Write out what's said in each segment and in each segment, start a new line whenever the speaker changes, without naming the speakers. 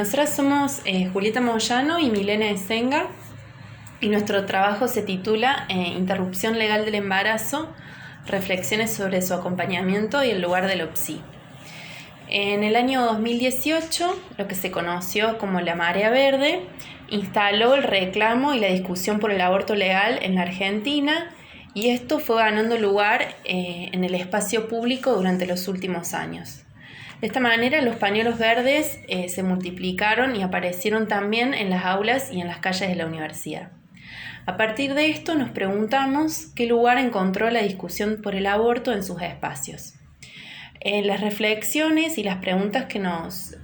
Nosotras somos Julieta Moyano y Milena Esenga y nuestro trabajo se titula Interrupción legal del embarazo, reflexiones sobre su acompañamiento y el lugar del OPSI. En el año 2018, lo que se conoció como la Marea Verde instaló el reclamo y la discusión por el aborto legal en la Argentina, y esto fue ganando lugar en el espacio público durante los últimos años. De esta manera, los pañuelos verdes se multiplicaron y aparecieron también en las aulas y en las calles de la universidad. A partir de esto nos preguntamos qué lugar encontró la discusión por el aborto en sus espacios. Las reflexiones y las preguntas que nos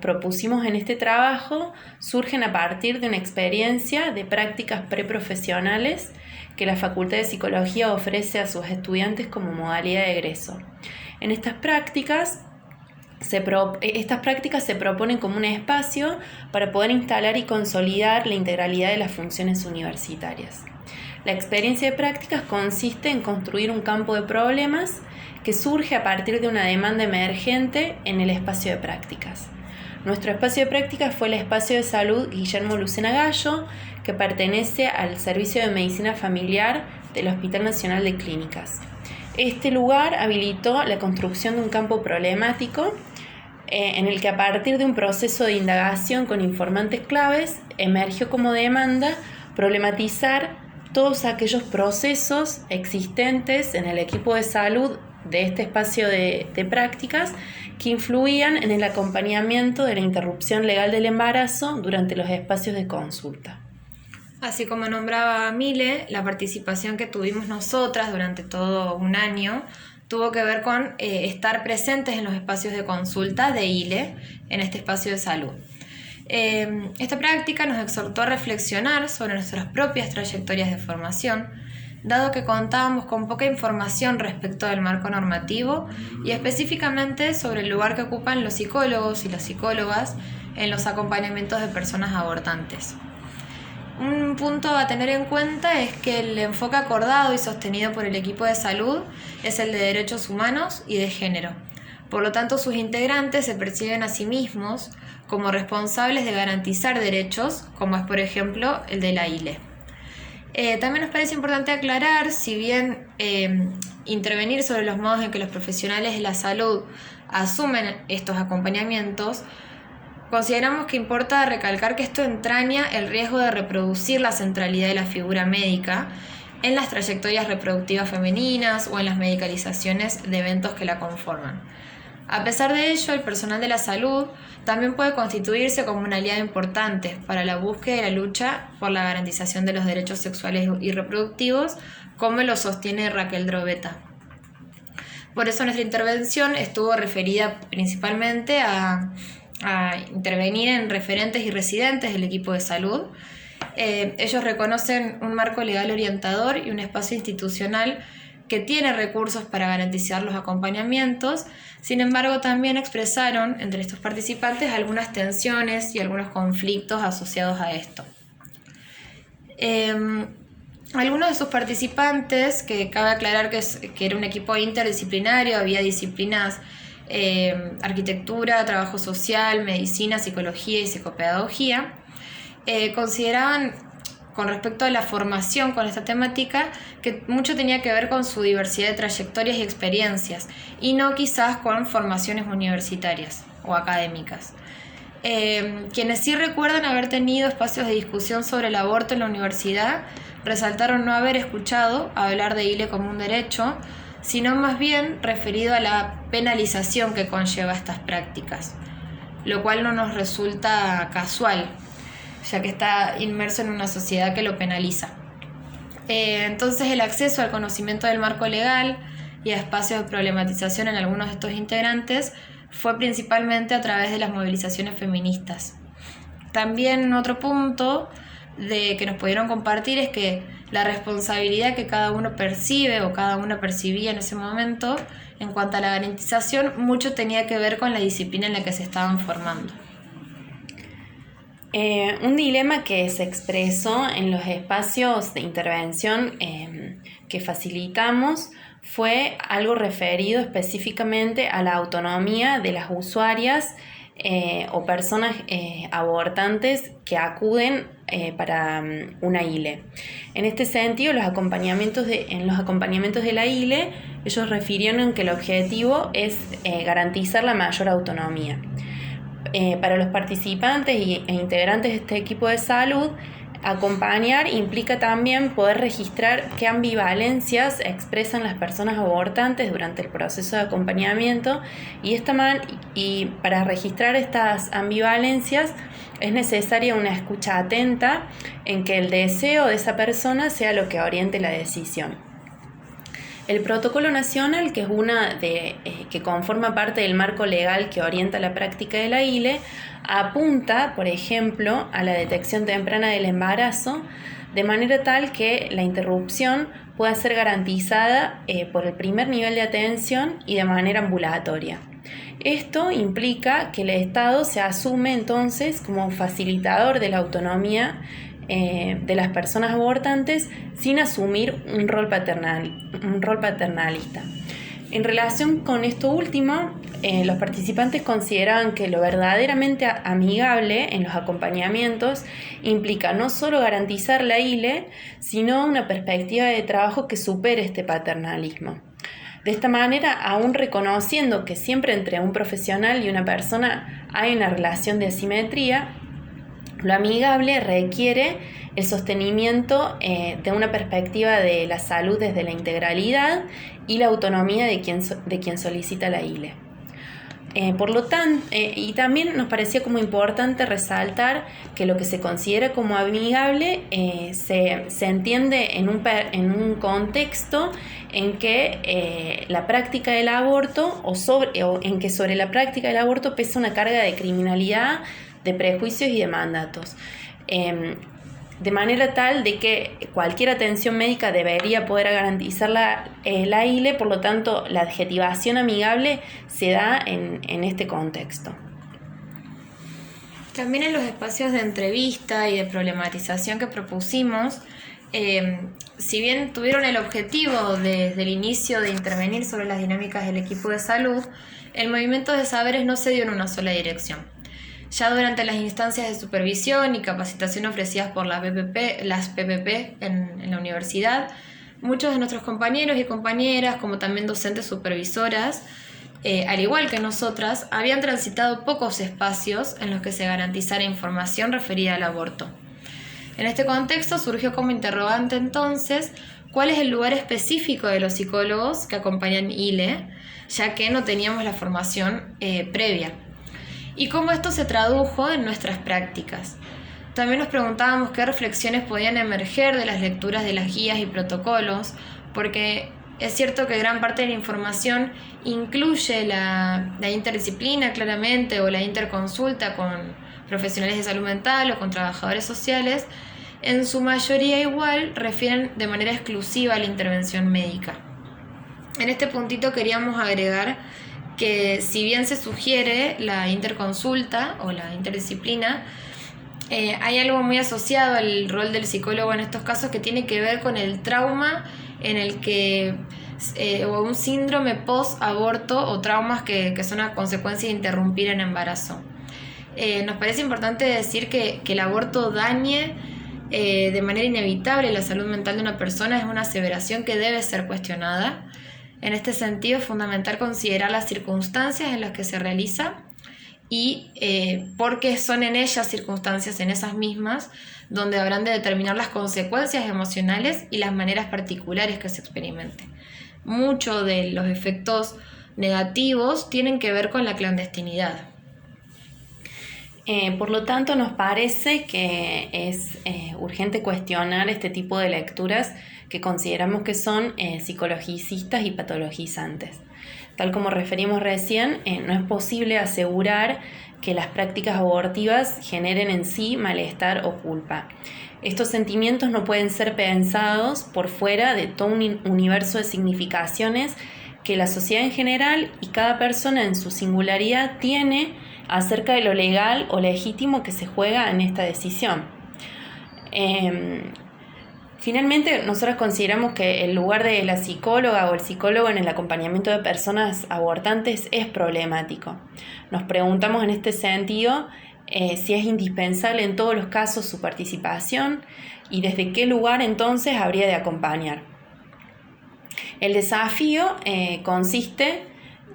propusimos en este trabajo surgen a partir de una experiencia de prácticas preprofesionales que la Facultad de Psicología ofrece a sus estudiantes como modalidad de egreso. En estas prácticas se proponen como un espacio para poder instalar y consolidar la integralidad de las funciones universitarias. La experiencia de prácticas consiste en construir un campo de problemas que surge a partir de una demanda emergente en el espacio de prácticas. Nuestro espacio de prácticas fue el espacio de salud Guillermo Lucena Gallo, que pertenece al Servicio de Medicina Familiar del Hospital Nacional de Clínicas. Este lugar habilitó la construcción de un campo problemático en el que a partir de un proceso de indagación con informantes claves emergió como demanda problematizar todos aquellos procesos existentes en el equipo de salud de este espacio de prácticas que influían en el acompañamiento de la interrupción legal del embarazo durante los espacios de consulta.
Así como nombraba Mile, la participación que tuvimos nosotras durante todo un año tuvo que ver con estar presentes en los espacios de consulta de ILE, en este espacio de salud. Esta práctica nos exhortó a reflexionar sobre nuestras propias trayectorias de formación, dado que contábamos con poca información respecto del marco normativo y específicamente sobre el lugar que ocupan los psicólogos y las psicólogas en los acompañamientos de personas abortantes. Un punto a tener en cuenta es que el enfoque acordado y sostenido por el equipo de salud es el de derechos humanos y de género. Por lo tanto, sus integrantes se perciben a sí mismos como responsables de garantizar derechos, como es por ejemplo el de la ILE. También nos parece importante aclarar, si bien intervenir sobre los modos en que los profesionales de la salud asumen estos acompañamientos, consideramos que importa recalcar que esto entraña el riesgo de reproducir la centralidad de la figura médica en las trayectorias reproductivas femeninas o en las medicalizaciones de eventos que la conforman. A pesar de ello, el personal de la salud también puede constituirse como un aliado importante para la búsqueda y la lucha por la garantización de los derechos sexuales y reproductivos, como lo sostiene Raquel Drobeta. Por eso nuestra intervención estuvo referida principalmente a intervenir en referentes y residentes del equipo de salud. Ellos reconocen un marco legal orientador y un espacio institucional que tiene recursos para garantizar los acompañamientos. Sin embargo, también expresaron entre estos participantes algunas tensiones y algunos conflictos asociados a esto. Algunos de sus participantes, que cabe aclarar que era un equipo interdisciplinario, había disciplinas arquitectura, trabajo social, medicina, psicología y psicopedagogía, consideraban con respecto a la formación con esta temática que mucho tenía que ver con su diversidad de trayectorias y experiencias y no quizás con formaciones universitarias o académicas. Quienes sí recuerdan haber tenido espacios de discusión sobre el aborto en la universidad resaltaron no haber escuchado hablar de ILE como un derecho, sino más bien referido a la penalización que conlleva estas prácticas, lo cual no nos resulta casual, ya que está inmerso en una sociedad que lo penaliza. Entonces, el acceso al conocimiento del marco legal y a espacios de problematización en algunos de estos integrantes fue principalmente a través de las movilizaciones feministas. También otro punto que nos pudieron compartir es que la responsabilidad que cada uno percibe o cada una percibía en ese momento en cuanto a la garantización mucho tenía que ver con la disciplina en la que se estaban formando.
Un dilema que se expresó en los espacios de intervención que facilitamos fue algo referido específicamente a la autonomía de las usuarias o personas abortantes que acuden para una ILE. En este sentido, en los acompañamientos de la ILE, ellos refirieron que el objetivo es garantizar la mayor autonomía. Para los participantes e integrantes de este equipo de salud, acompañar implica también poder registrar qué ambivalencias expresan las personas abortantes durante el proceso de acompañamiento y para registrar estas ambivalencias es necesaria una escucha atenta en que el deseo de esa persona sea lo que oriente la decisión. El protocolo nacional, que es que conforma parte del marco legal que orienta la práctica de la ILE, apunta, por ejemplo, a la detección temprana del embarazo, de manera tal que la interrupción pueda ser garantizada por el primer nivel de atención y de manera ambulatoria. Esto implica que el Estado se asume entonces como facilitador de la autonomía de las personas abortantes sin asumir un rol paternalista. En relación con esto último, los participantes consideraban que lo verdaderamente amigable en los acompañamientos implica no solo garantizar la ILE, sino una perspectiva de trabajo que supere este paternalismo. De esta manera, aún reconociendo que siempre entre un profesional y una persona hay una relación de asimetría, lo amigable requiere el sostenimiento de una perspectiva de la salud desde la integralidad y la autonomía de quien solicita la ILE. Por lo tanto, y también nos parecía como importante resaltar que lo que se considera como amigable se entiende en un contexto en que la práctica del aborto o en que sobre la práctica del aborto pesa una carga de criminalidad, de prejuicios y de mandatos, de manera tal de que cualquier atención médica debería poder garantizar la ILE. Por lo tanto, la adjetivación amigable se da en este contexto.
También en los espacios de entrevista y de problematización que propusimos, si bien tuvieron el objetivo desde el inicio de intervenir sobre las dinámicas del equipo de salud, el movimiento de saberes no se dio en una sola dirección. Ya durante las instancias de supervisión y capacitación ofrecidas por las PPP en la universidad, muchos de nuestros compañeros y compañeras, como también docentes supervisoras, al igual que nosotras, habían transitado pocos espacios en los que se garantizara información referida al aborto. En este contexto surgió como interrogante entonces cuál es el lugar específico de los psicólogos que acompañan ILE, ya que no teníamos la formación previa. Y cómo esto se tradujo en nuestras prácticas. También nos preguntábamos qué reflexiones podían emerger de las lecturas de las guías y protocolos, porque es cierto que gran parte de la información incluye la interdisciplina claramente, o la interconsulta con profesionales de salud mental o con trabajadores sociales. En su mayoría igual refieren de manera exclusiva a la intervención médica. En este puntito queríamos agregar que si bien se sugiere la interconsulta o la interdisciplina, hay algo muy asociado al rol del psicólogo en estos casos que tiene que ver con el trauma en el que, o un síndrome post-aborto o traumas que son a consecuencia de interrumpir el embarazo. Nos parece importante decir que el aborto dañe de manera inevitable la salud mental de una persona es una aseveración que debe ser cuestionada. En este sentido es fundamental considerar las circunstancias en las que se realiza y porque son en ellas circunstancias, en esas mismas, donde habrán de determinar las consecuencias emocionales y las maneras particulares que se experimenten. Muchos de los efectos negativos tienen que ver con la clandestinidad.
Por lo tanto, nos parece que es urgente cuestionar este tipo de lecturas que consideramos que son psicologicistas y patologizantes. Tal como referimos recién, no es posible asegurar que las prácticas abortivas generen en sí malestar o culpa. Estos sentimientos no pueden ser pensados por fuera de todo un universo de significaciones que la sociedad en general y cada persona en su singularidad tiene acerca de lo legal o legítimo que se juega en esta decisión. Finalmente, nosotros consideramos que el lugar de la psicóloga o el psicólogo en el acompañamiento de personas abortantes es problemático. Nos preguntamos en este sentido si es indispensable en todos los casos su participación y desde qué lugar entonces habría de acompañar. El desafío consiste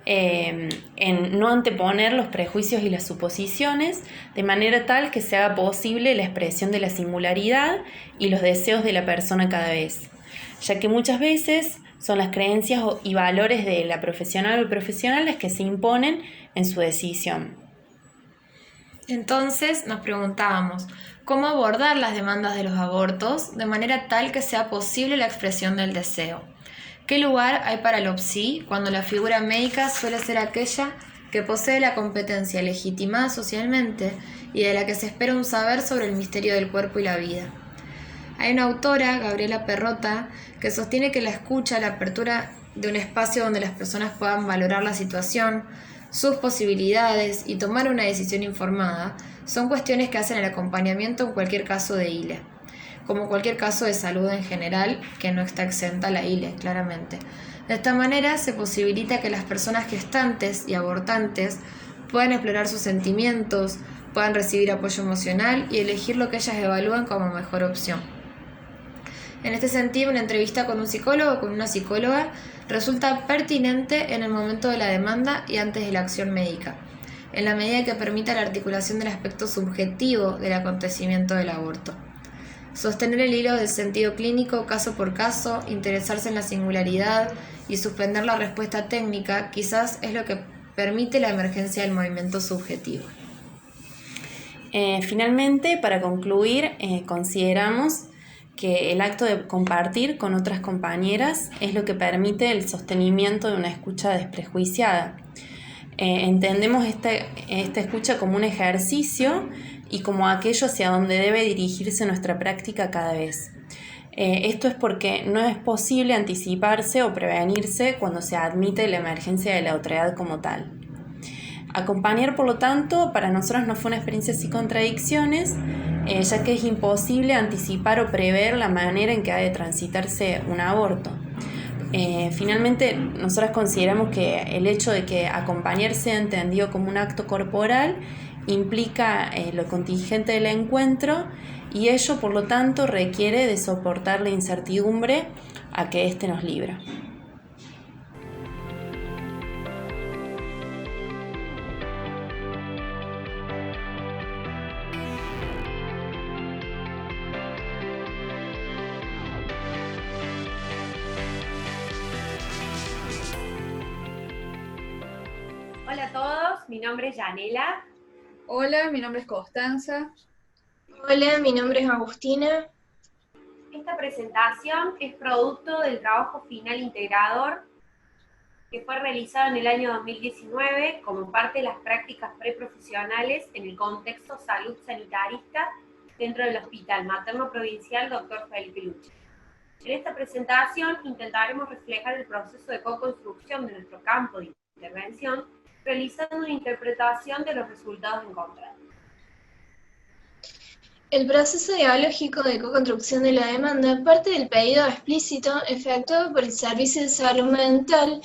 en no anteponer los prejuicios y las suposiciones de manera tal que se haga posible la expresión de la singularidad y los deseos de la persona cada vez, ya que muchas veces son las creencias y valores de la profesional o el profesional las que se imponen en su decisión.
Entonces nos preguntábamos, ¿cómo abordar las demandas de los abortos de manera tal que sea posible la expresión del deseo? ¿Qué lugar hay para el OPSI cuando la figura médica suele ser aquella que posee la competencia legitimada socialmente y de la que se espera un saber sobre el misterio del cuerpo y la vida? Hay una autora, Gabriela Perrota, que sostiene que la escucha, la apertura de un espacio donde las personas puedan valorar la situación, sus posibilidades y tomar una decisión informada, son cuestiones que hacen el acompañamiento en cualquier caso de ILE, como cualquier caso de salud en general, que no está exenta la ILE, claramente. De esta manera se posibilita que las personas gestantes y abortantes puedan explorar sus sentimientos, puedan recibir apoyo emocional y elegir lo que ellas evalúan como mejor opción. En este sentido, una entrevista con un psicólogo o con una psicóloga resulta pertinente en el momento de la demanda y antes de la acción médica, en la medida que permita la articulación del aspecto subjetivo del acontecimiento del aborto. Sostener el hilo del sentido clínico caso por caso, interesarse en la singularidad y suspender la respuesta técnica quizás es lo que permite la emergencia del movimiento subjetivo.
Finalmente, para concluir, consideramos que el acto de compartir con otras compañeras es lo que permite el sostenimiento de una escucha desprejuiciada. Entendemos esta escucha como un ejercicio y como aquello hacia donde debe dirigirse nuestra práctica cada vez. Esto es porque no es posible anticiparse o prevenirse cuando se admite la emergencia de la otredad como tal. Acompañar, por lo tanto, para nosotros no fue una experiencia sin contradicciones, ya que es imposible anticipar o prever la manera en que ha de transitarse un aborto. Finalmente, nosotras consideramos que el hecho de que acompañar sea entendido como un acto corporal implica lo contingente del encuentro y ello, por lo tanto, requiere de soportar la incertidumbre a que éste nos libra.
Hola a todos, mi nombre es Yanela.
Hola, mi nombre es Constanza.
Hola, mi nombre es Agustina.
Esta presentación es producto del trabajo final integrador que fue realizado en el año 2019 como parte de las prácticas preprofesionales en el contexto salud sanitarista dentro del Hospital Materno Provincial Dr. Felipe Luche. En esta presentación intentaremos reflejar el proceso de co-construcción de nuestro campo de intervención realizando una interpretación de los resultados encontrados.
El proceso dialógico de co-construcción de la demanda parte del pedido explícito efectuado por el Servicio de Salud Mental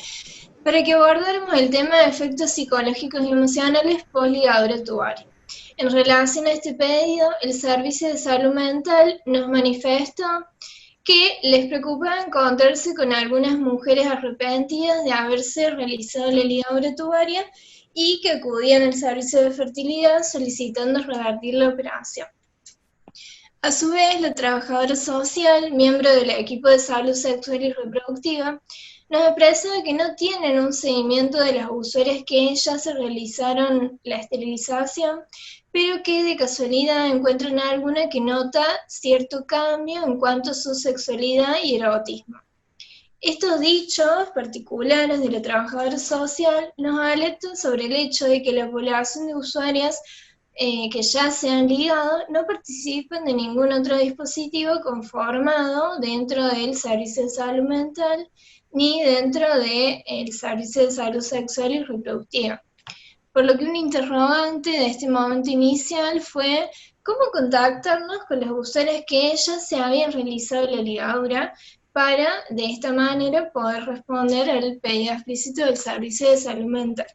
para que abordáramos el tema de efectos psicológicos y emocionales post-ligadura tubaria. En relación a este pedido, el Servicio de Salud Mental nos manifestó que les preocupaba encontrarse con algunas mujeres arrepentidas de haberse realizado la ligadura tubaria y que acudían al servicio de fertilidad solicitando revertir la operación. A su vez, la trabajadora social, miembro del equipo de salud sexual y reproductiva, nos expresaba que no tienen un seguimiento de las usuarias que ya se realizaron la esterilización, pero que de casualidad encuentran alguna que nota cierto cambio en cuanto a su sexualidad y erotismo. Estos dichos particulares de la trabajadora social nos alertan sobre el hecho de que la población de usuarias que ya se han ligado no participan de ningún otro dispositivo conformado dentro del Servicio de Salud Mental ni dentro del Servicio de Salud Sexual y Reproductiva. Por lo que un interrogante de este momento inicial fue cómo contactarnos con las usuarias que ya se habían realizado la ligadura para, de esta manera, poder responder al pedido explícito del Servicio de Salud Mental.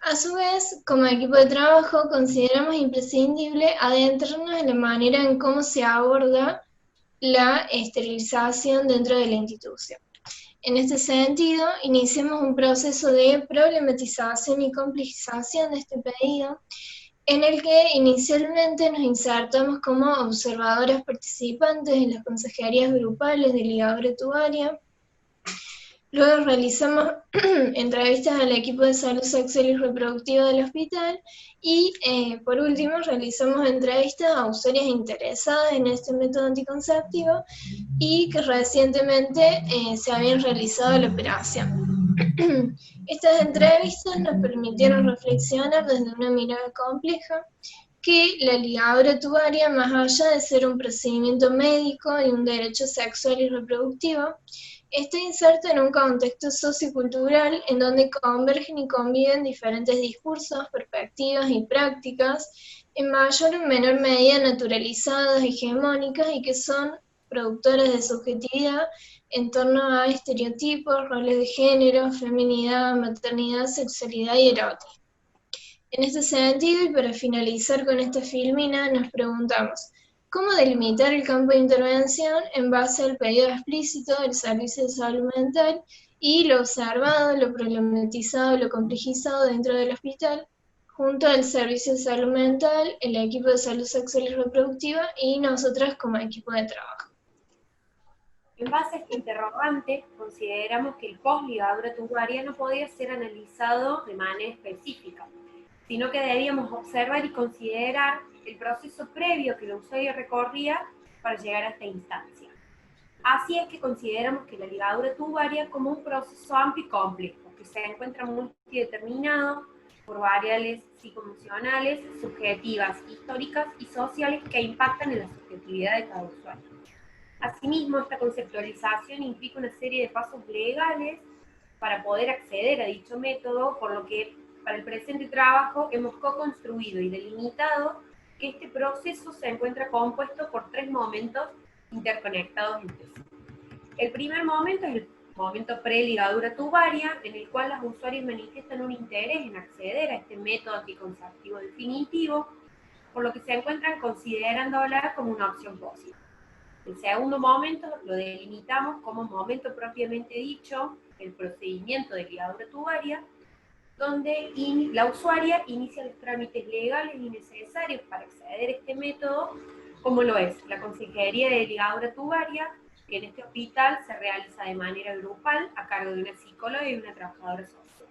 A su vez, como equipo de trabajo, consideramos imprescindible adentrarnos en la manera en cómo se aborda la esterilización dentro de la institución. En este sentido, iniciamos un proceso de problematización y complejización de este pedido, en el que inicialmente nos insertamos como observadoras participantes en las consejerías grupales de ligadura tubaria. Luego realizamos entrevistas al equipo de salud sexual y reproductiva del hospital y, por último, realizamos entrevistas a usuarias interesadas en este método anticonceptivo y que recientemente se habían realizado la operación. Estas entrevistas nos permitieron reflexionar desde una mirada compleja que la ligadura tubaria, más allá de ser un procedimiento médico y un derecho sexual y reproductivo, está inserto en un contexto sociocultural en donde convergen y conviven diferentes discursos, perspectivas y prácticas, en mayor o menor medida naturalizadas, hegemónicas y que son productoras de subjetividad en torno a estereotipos, roles de género, feminidad, maternidad, sexualidad y erotismo. En este sentido, y para finalizar con esta filmina, nos preguntamos, ¿cómo delimitar el campo de intervención en base al pedido explícito del Servicio de Salud Mental y lo observado, lo problematizado, lo complejizado dentro del hospital, junto al Servicio de Salud Mental, el equipo de salud sexual y reproductiva y nosotras como equipo de trabajo?
En base a este interrogante, consideramos que el post-ligadura tubaria no podía ser analizado de manera específica, sino que debíamos observar y considerar el proceso previo que la usuaria recorría para llegar a esta instancia. Así es que consideramos que la ligadura tubaria como un proceso amplio y complejo, que se encuentra multideterminado por variables psicoemocionales, subjetivas, históricas y sociales que impactan en la subjetividad de cada usuario. Asimismo, esta conceptualización implica una serie de pasos legales para poder acceder a dicho método, por lo que para el presente trabajo hemos co-construido y delimitado que este proceso se encuentra compuesto por 3 momentos interconectados entre sí. El primer momento es el momento pre-ligadura tubaria, en el cual las usuarias manifiestan un interés en acceder a este método anticonceptivo definitivo, por lo que se encuentran considerándola como una opción posible. El segundo momento lo delimitamos como momento propiamente dicho, el procedimiento de ligadura tubaria, donde la usuaria inicia los trámites legales y necesarios para acceder a este método, como lo es la consejería de ligadura tubaria, que en este hospital se realiza de manera grupal a cargo de una psicóloga y una trabajadora social.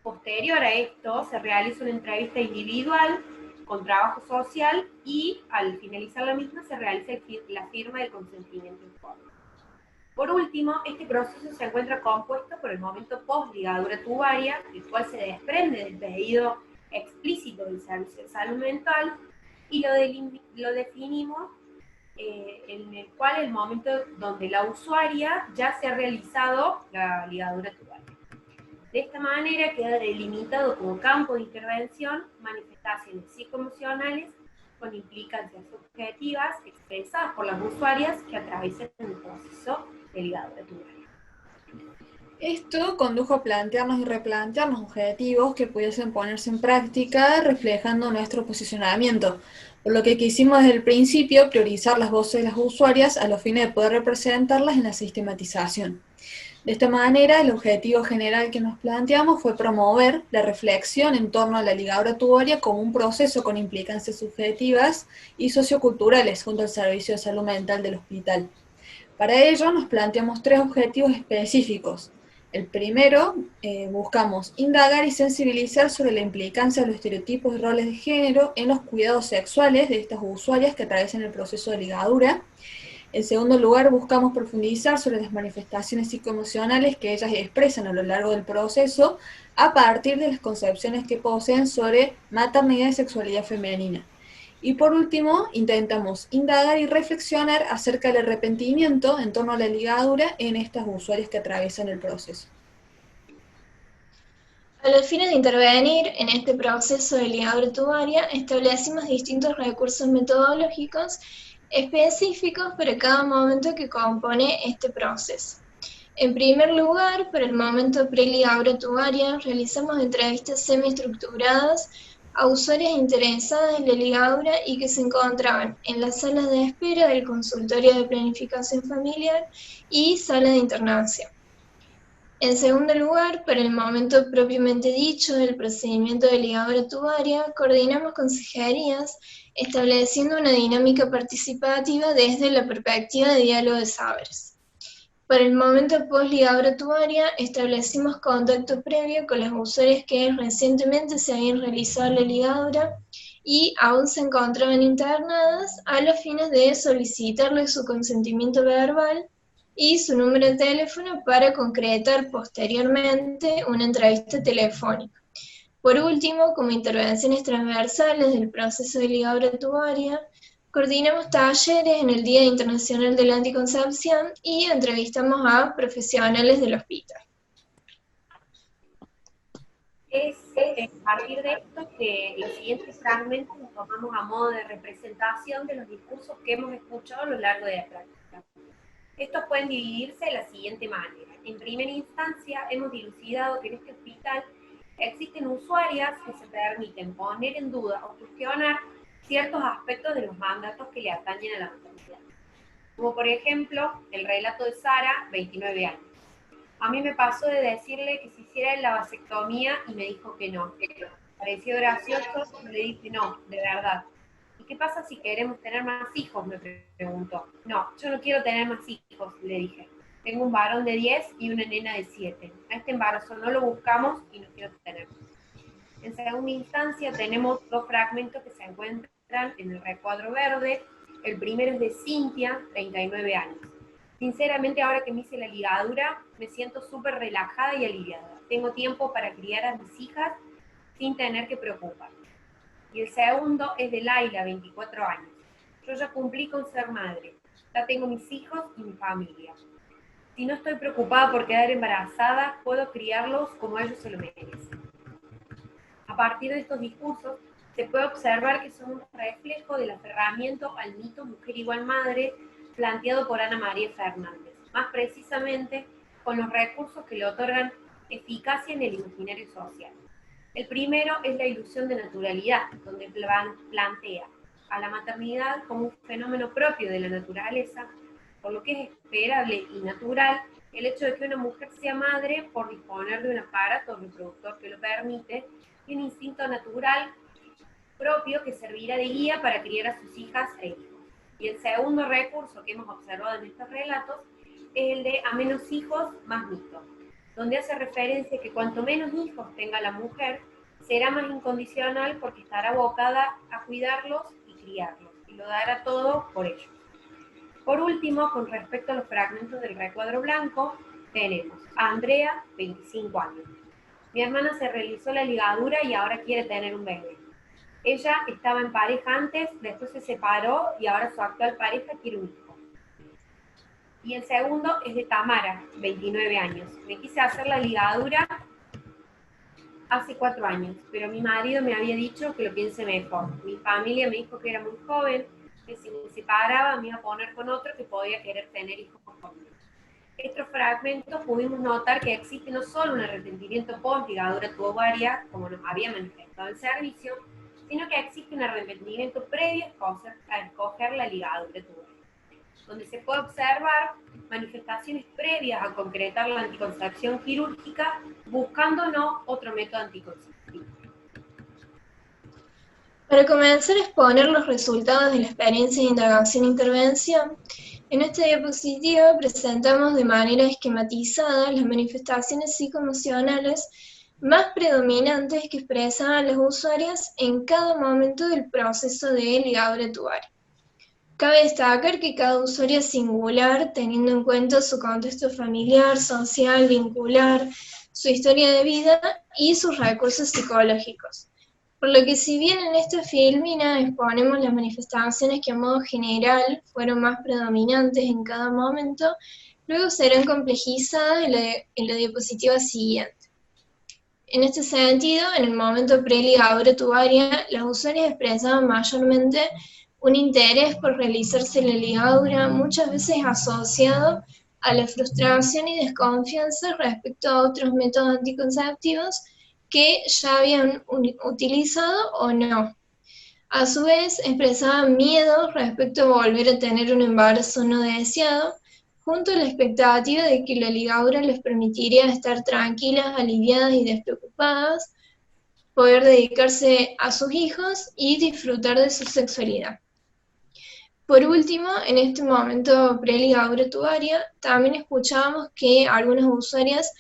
Posterior a esto, se realiza una entrevista individual con trabajo social y al finalizar la misma se realiza la firma del consentimiento informe. Por último, este proceso se encuentra compuesto por el momento post-ligadura tubaria, el cual se desprende del pedido explícito del Servicio de Salud Mental y lo definimos en el cual el momento donde la usuaria ya se ha realizado la ligadura tubaria. De esta manera queda delimitado como campo de intervención manifestaciones psicoemocionales con implicancias subjetivas expresadas por las usuarias que atraviesan el proceso de ligadura tubaria.
Esto condujo a plantearnos y replantearnos objetivos que pudiesen ponerse en práctica reflejando nuestro posicionamiento, por lo que quisimos desde el principio priorizar las voces de las usuarias a los fines de poder representarlas en la sistematización. De esta manera, el objetivo general que nos planteamos fue promover la reflexión en torno a la ligadura tubaria como un proceso con implicancias subjetivas y socioculturales junto al Servicio de Salud Mental del hospital. Para ello nos planteamos 3 objetivos específicos. El primero, buscamos indagar y sensibilizar sobre la implicancia de los estereotipos y roles de género en los cuidados sexuales de estas usuarias que atraviesan el proceso de ligadura. En segundo lugar, buscamos profundizar sobre las manifestaciones psicoemocionales que ellas expresan a lo largo del proceso a partir de las concepciones que poseen sobre maternidad y sexualidad femenina. Y por último, intentamos indagar y reflexionar acerca del arrepentimiento en torno a la ligadura en estas usuarias que atraviesan el proceso.
A los fines de intervenir en este proceso de ligadura tubaria, establecimos distintos recursos metodológicos específicos para cada momento que compone este proceso. En primer lugar, para el momento preligadura tubaria, realizamos entrevistas semiestructuradas a usuarias interesadas en la ligadura y que se encontraban en las salas de espera del consultorio de planificación familiar y sala de internación. En segundo lugar, para el momento propiamente dicho del procedimiento de ligadura tubaria, coordinamos consejerías estableciendo una dinámica participativa desde la perspectiva de diálogo de saberes. Para el momento post-ligadura tubaria, establecimos contacto previo con las usuarias que recientemente se habían realizado la ligadura y aún se encontraban internadas a los fines de solicitarles su consentimiento verbal y su número de teléfono para concretar posteriormente una entrevista telefónica. Por último, como intervenciones transversales del proceso de ligadura tubaria, coordinamos talleres en el Día Internacional de la Anticoncepción y entrevistamos a profesionales del hospital.
Es a partir de esto que los siguientes fragmentos los tomamos a modo de representación de los discursos que hemos escuchado a lo largo de la práctica. Estos pueden dividirse de la siguiente manera. En primera instancia, hemos dilucidado que en este hospital existen usuarias que se permiten poner en duda o cuestionar ciertos aspectos de los mandatos que le atañen a la maternidad. Como por ejemplo, el relato de Sara, 29 años. A mí me pasó de decirle que se hiciera la vasectomía y me dijo que no. Pareció gracioso, y le dije no, de verdad. ¿Y qué pasa si queremos tener más hijos?, me preguntó. No, yo no quiero tener más hijos, le dije. Tengo un varón de 10 y una nena de 7. A este embarazo no lo buscamos y no quiero tenerlo. En segunda instancia tenemos dos fragmentos que se encuentran en el recuadro verde. El primero es de Cintia, 39 años. Sinceramente, ahora que me hice la ligadura, me siento súper relajada y aliviada. Tengo tiempo para criar a mis hijas sin tener que preocuparme. Y el segundo es de Laila, 24 años. Yo ya cumplí con ser madre. Ya tengo mis hijos y mi familia. Si no estoy preocupada por quedar embarazada, puedo criarlos como ellos se lo merecen. A partir de estos discursos, se puede observar que son un reflejo del aferramiento al mito mujer igual madre planteado por Ana María Fernández, más precisamente con los recursos que le otorgan eficacia en el imaginario social. El primero es la ilusión de naturalidad, donde plantea a la maternidad como un fenómeno propio de la naturaleza, por lo que es esperable y natural el hecho de que una mujer sea madre por disponer de un aparato reproductor que lo permite y un instinto natural propio que servirá de guía para criar a sus hijas e hijos. Y el segundo recurso que hemos observado en estos relatos es el de a menos hijos, más mito, donde hace referencia que cuanto menos hijos tenga la mujer, será más incondicional porque estará abocada a cuidarlos y criarlos, y lo dará todo por ellos. Por último, con respecto a los fragmentos del recuadro blanco, tenemos a Andrea, 25 años. Mi hermana se realizó la ligadura y ahora quiere tener un bebé. Ella estaba en pareja antes, después se separó y ahora su actual pareja quiere un hijo. Y el segundo es de Tamara, 29 años. Me quise hacer la ligadura hace 4 años, pero mi marido me había dicho que lo piense mejor. Mi familia me dijo que era muy joven, que si me separaba me iba a poner con otro que podía querer tener hijos conmigo. Estos fragmentos pudimos notar que existe no solo un arrepentimiento post-ligadura tubaria, como nos había manifestado el servicio, sino que existe un arrepentimiento previo a escoger la ligadura tubaria, donde se puede observar manifestaciones previas a concretar la anticoncepción quirúrgica, buscando no otro método anticonceptivo.
Para comenzar a exponer los resultados de la experiencia de indagación e intervención, en esta diapositiva presentamos de manera esquematizada las manifestaciones psicoemocionales más predominantes que expresaban las usuarias en cada momento del proceso de ligadura tubaria. Cabe destacar que cada usuaria es singular, teniendo en cuenta su contexto familiar, social, vincular, su historia de vida y sus recursos psicológicos. Por lo que si bien en esta filmina exponemos las manifestaciones que a modo general fueron más predominantes en cada momento, luego serán complejizadas en la diapositiva siguiente. En este sentido, en el momento preligadura tubaria, las usuarias expresaban mayormente un interés por realizarse la ligadura, muchas veces asociado a la frustración y desconfianza respecto a otros métodos anticonceptivos que ya habían utilizado o no. A su vez, expresaban miedo respecto a volver a tener un embarazo no deseado, junto a la expectativa de que la ligadura les permitiría estar tranquilas, aliviadas y despreocupadas, poder dedicarse a sus hijos y disfrutar de su sexualidad. Por último, en este momento preligadura tubaria, también escuchábamos que algunas usuarias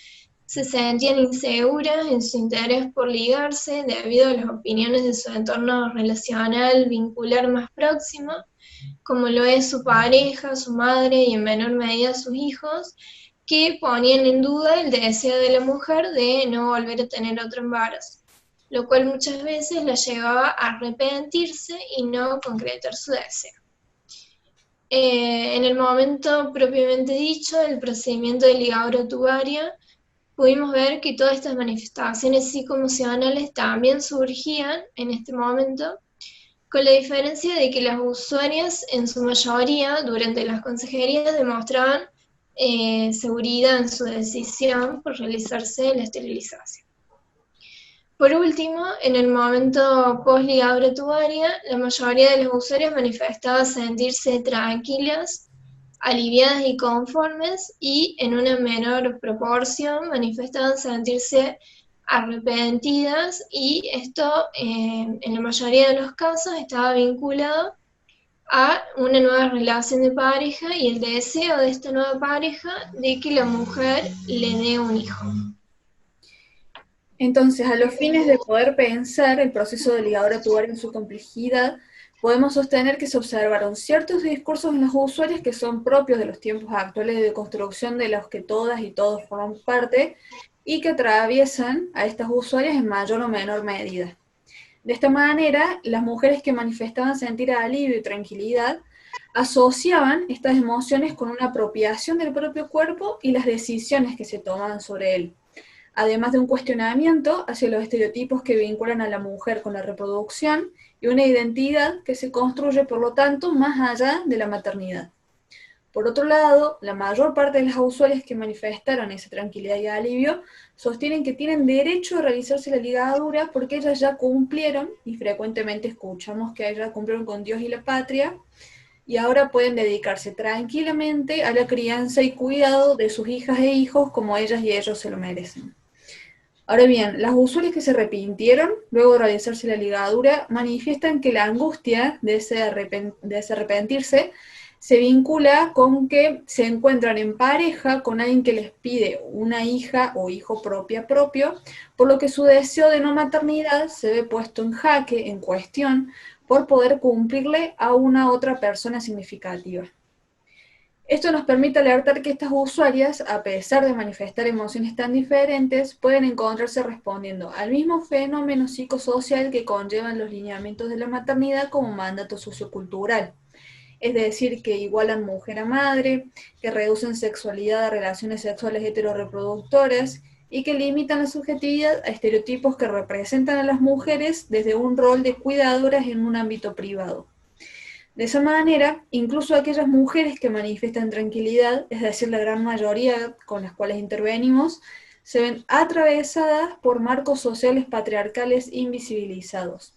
se sentían inseguras en su interés por ligarse debido a las opiniones de su entorno relacional, vincular más próximo, como lo es su pareja, su madre y en menor medida sus hijos, que ponían en duda el deseo de la mujer de no volver a tener otro embarazo, lo cual muchas veces la llevaba a arrepentirse y no concretar su deseo. En el momento propiamente dicho, el procedimiento de ligadura tubaria, pudimos ver que todas estas manifestaciones psicoemocionales también surgían en este momento, con la diferencia de que las usuarias en su mayoría durante las consejerías demostraban seguridad en su decisión por realizarse la esterilización. Por último, en el momento post-ligadura tubaria, la mayoría de las usuarias manifestaba sentirse tranquilas, aliviadas y conformes, y en una menor proporción manifestaban sentirse arrepentidas, y esto en la mayoría de los casos estaba vinculado a una nueva relación de pareja y el deseo de esta nueva pareja de que la mujer le dé un hijo.
Entonces, a los fines de poder pensar el proceso de ligadura tubaria en su complejidad, podemos sostener que se observaron ciertos discursos en los usuarios que son propios de los tiempos actuales de construcción de los que todas y todos forman parte y que atraviesan a estas usuarias en mayor o menor medida. De esta manera, las mujeres que manifestaban sentir alivio y tranquilidad asociaban estas emociones con una apropiación del propio cuerpo y las decisiones que se tomaban sobre él, además de un cuestionamiento hacia los estereotipos que vinculan a la mujer con la reproducción y una identidad que se construye, por lo tanto, más allá de la maternidad. Por otro lado, la mayor parte de las usuarias que manifestaron esa tranquilidad y alivio sostienen que tienen derecho a realizarse la ligadura porque ellas ya cumplieron, y frecuentemente escuchamos que ellas cumplieron con Dios y la patria, y ahora pueden dedicarse tranquilamente a la crianza y cuidado de sus hijas e hijos como ellas y ellos se lo merecen. Ahora bien, las usuarias que se arrepintieron luego de realizarse la ligadura manifiestan que la angustia de ese arrepentirse se vincula con que se encuentran en pareja con alguien que les pide una hija o hijo propio, por lo que su deseo de no maternidad se ve puesto en jaque, en cuestión, por poder cumplirle a una otra persona significativa. Esto nos permite alertar que estas usuarias, a pesar de manifestar emociones tan diferentes, pueden encontrarse respondiendo al mismo fenómeno psicosocial que conllevan los lineamientos de la maternidad como mandato sociocultural. Es decir, que igualan mujer a madre, que reducen sexualidad a relaciones sexuales heterorreproductoras y que limitan la subjetividad a estereotipos que representan a las mujeres desde un rol de cuidadoras en un ámbito privado. De esa manera, incluso aquellas mujeres que manifiestan tranquilidad, es decir, la gran mayoría con las cuales intervenimos, se ven atravesadas por marcos sociales patriarcales invisibilizados.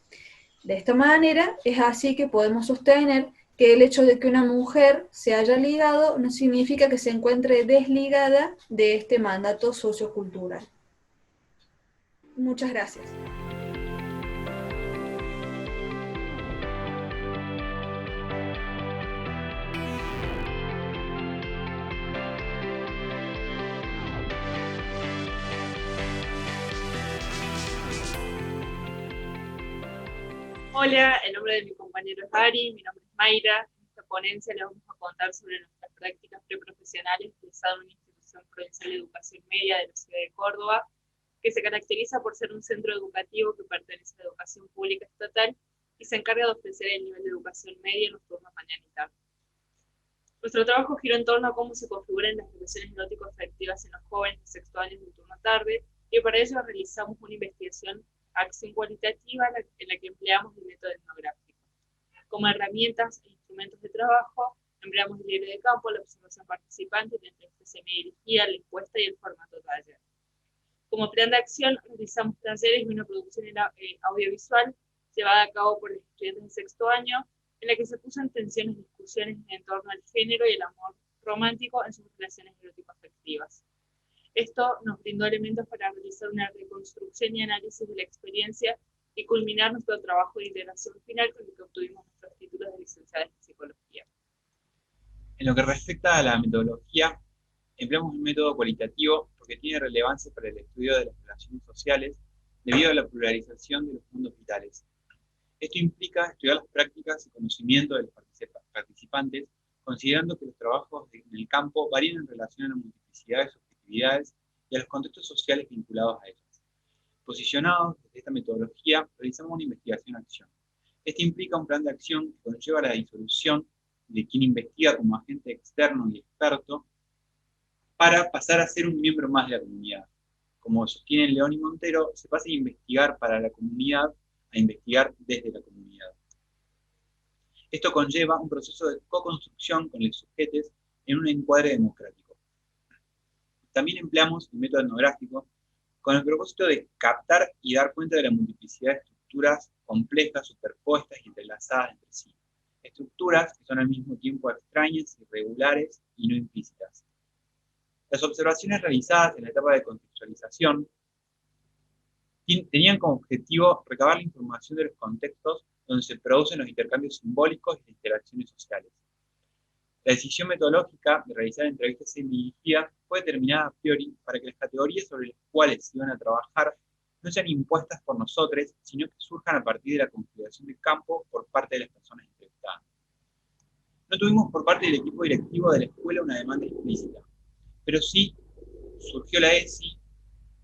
De esta manera, es así que podemos sostener que el hecho de que una mujer se haya ligado no significa que se encuentre desligada de este mandato sociocultural. Muchas gracias.
Hola, el nombre de mi compañero es Ari, mi nombre es Mayra. En esta ponencia les vamos a contar sobre nuestras prácticas preprofesionales realizadas en una institución provincial de educación media de la ciudad de Córdoba, que se caracteriza por ser un centro educativo que pertenece a la educación pública estatal y se encarga de ofrecer el nivel de educación media en los turnos mañana y tarde. Nuestro trabajo giró en torno a cómo se configuran las relaciones erótico-afectivas en los jóvenes de sexto año del turno tarde, y para ello realizamos una investigación acción cualitativa en la que empleamos el método etnográfico. Como herramientas e instrumentos de trabajo, empleamos el diario de campo, la observación participante, la entrevista semidirigida, la encuesta y el formato taller. Como plan de acción, realizamos talleres y una producción audiovisual llevada a cabo por los estudiantes de sexto año, en la que se puso en tensión discusiones en torno al género y el amor romántico en sus relaciones erótico-afectivas. Esto nos brindó elementos para realizar una reconstrucción y análisis de la experiencia y culminar nuestro trabajo de integración final con el que obtuvimos nuestros títulos de licenciados en psicología.
En lo que respecta a la metodología, empleamos un método cualitativo porque tiene relevancia para el estudio de las relaciones sociales debido a la pluralización de los mundos vitales. Esto implica estudiar las prácticas y conocimiento de los participantes, considerando que los trabajos en el campo varían en relación a la multiplicidad de subjetividades y a los contextos sociales vinculados a ellas. Posicionados desde esta metodología, realizamos una investigación-acción. Esto implica un plan de acción que conlleva la disolución de quien investiga como agente externo y experto para pasar a ser un miembro más de la comunidad. Como sostienen León y Montero, se pasa de investigar para la comunidad a investigar desde la comunidad. Esto conlleva un proceso de co-construcción con los sujetos en un encuadre democrático. También empleamos el método etnográfico con el propósito de captar y dar cuenta de la multiplicidad de estructuras complejas, superpuestas y entrelazadas entre sí. Estructuras que son al mismo tiempo extrañas, irregulares y no implícitas. Las observaciones realizadas en la etapa de contextualización tenían como objetivo recabar la información de los contextos donde se producen los intercambios simbólicos y las interacciones sociales. La decisión metodológica de realizar entrevistas semidirigidas fue determinada a priori para que las categorías sobre las cuales se iban a trabajar no sean impuestas por nosotros, sino que surjan a partir de la configuración del campo por parte de las personas entrevistadas. No tuvimos por parte del equipo directivo de la escuela una demanda explícita, pero sí surgió la ESI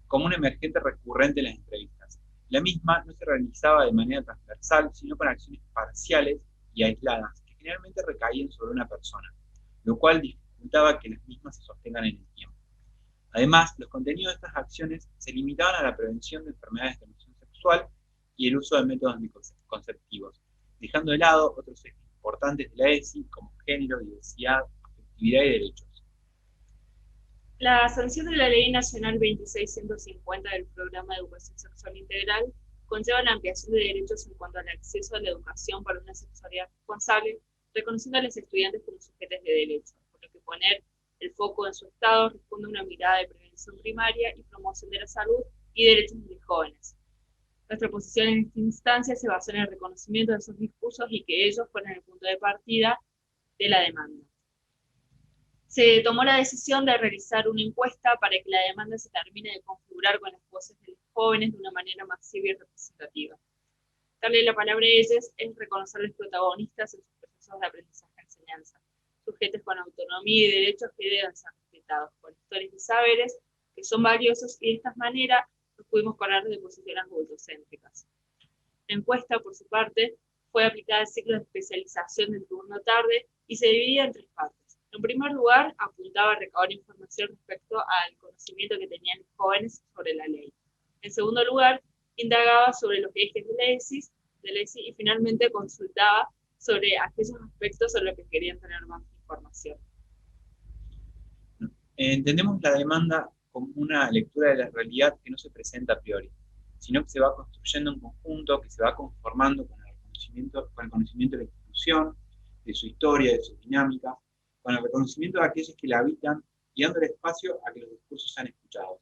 como un emergente recurrente en las entrevistas. La misma no se realizaba de manera transversal, sino con acciones parciales y aisladas, que generalmente recaían sobre una persona, lo cual dificultaba que las mismas se sostengan en el tiempo. Además, los contenidos de estas acciones se limitaban a la prevención de enfermedades de transmisión sexual y el uso de métodos anticonceptivos, dejando de lado otros ejes importantes de la ESI como género, diversidad, afectividad y derechos.
La sanción de la Ley Nacional 26150 del Programa de Educación Sexual Integral conlleva la ampliación de derechos en cuanto al acceso a la educación para una sexualidad responsable, reconociendo a los estudiantes como sujetos de derechos, por lo que poner el foco en su estado responde a una mirada de prevención primaria y promoción de la salud y derechos de los jóvenes. Nuestra posición en esta instancia se basó en el reconocimiento de esos discursos y que ellos fueron el punto de partida de la demanda. Se tomó la decisión de realizar una encuesta para que la demanda se termine de configurar con las voces de los jóvenes de una manera masiva y representativa. Darle la palabra a ellos es reconocer a los protagonistas en sus procesos de aprendizaje-enseñanza, sujetos con autonomía y derechos que deben ser respetados, por historias y saberes que son valiosos y de esta manera nos pudimos correr de posiciones adultocéntricas. La encuesta, por su parte, fue aplicada al ciclo de especialización del turno tarde y se dividía en tres partes. En primer lugar, apuntaba a recabar información respecto al conocimiento que tenían los jóvenes sobre la ley. En segundo lugar, indagaba sobre los ejes de la ESI y finalmente consultaba sobre aquellos aspectos sobre los que querían tener más información.
Entendemos la demanda como una lectura de la realidad que no se presenta a priori, sino que se va construyendo en conjunto, que se va conformando con el conocimiento de la institución, de su historia, de su dinámica, con el reconocimiento de aquellos que la habitan y dándole espacio a que los discursos sean escuchados.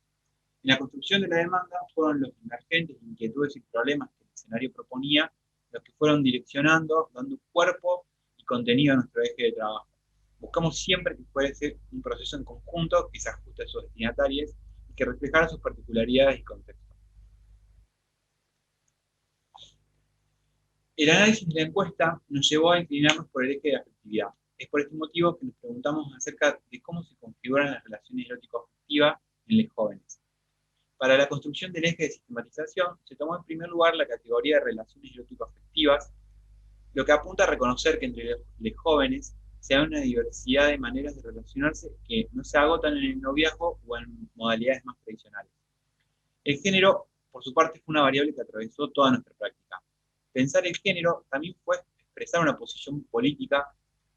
En la construcción de la demanda fueron los emergentes inquietudes y problemas que el escenario proponía los que fueron direccionando, dando cuerpo y contenido a nuestro eje de trabajo. Buscamos siempre que fuese un proceso en conjunto que se ajuste a sus destinatarios y que reflejara sus particularidades y contextos. El análisis de la encuesta nos llevó a inclinarnos por el eje de afectividad. Es por este motivo que nos preguntamos acerca de cómo se configuran las relaciones erótico-afectivas en los jóvenes. Para la construcción del eje de sistematización, se tomó en primer lugar la categoría de relaciones erótico-afectivas, lo que apunta a reconocer que entre los jóvenes se da una diversidad de maneras de relacionarse que no se agotan en el noviazgo o en modalidades más tradicionales. El género, por su parte, fue una variable que atravesó toda nuestra práctica. Pensar el género también fue expresar una posición política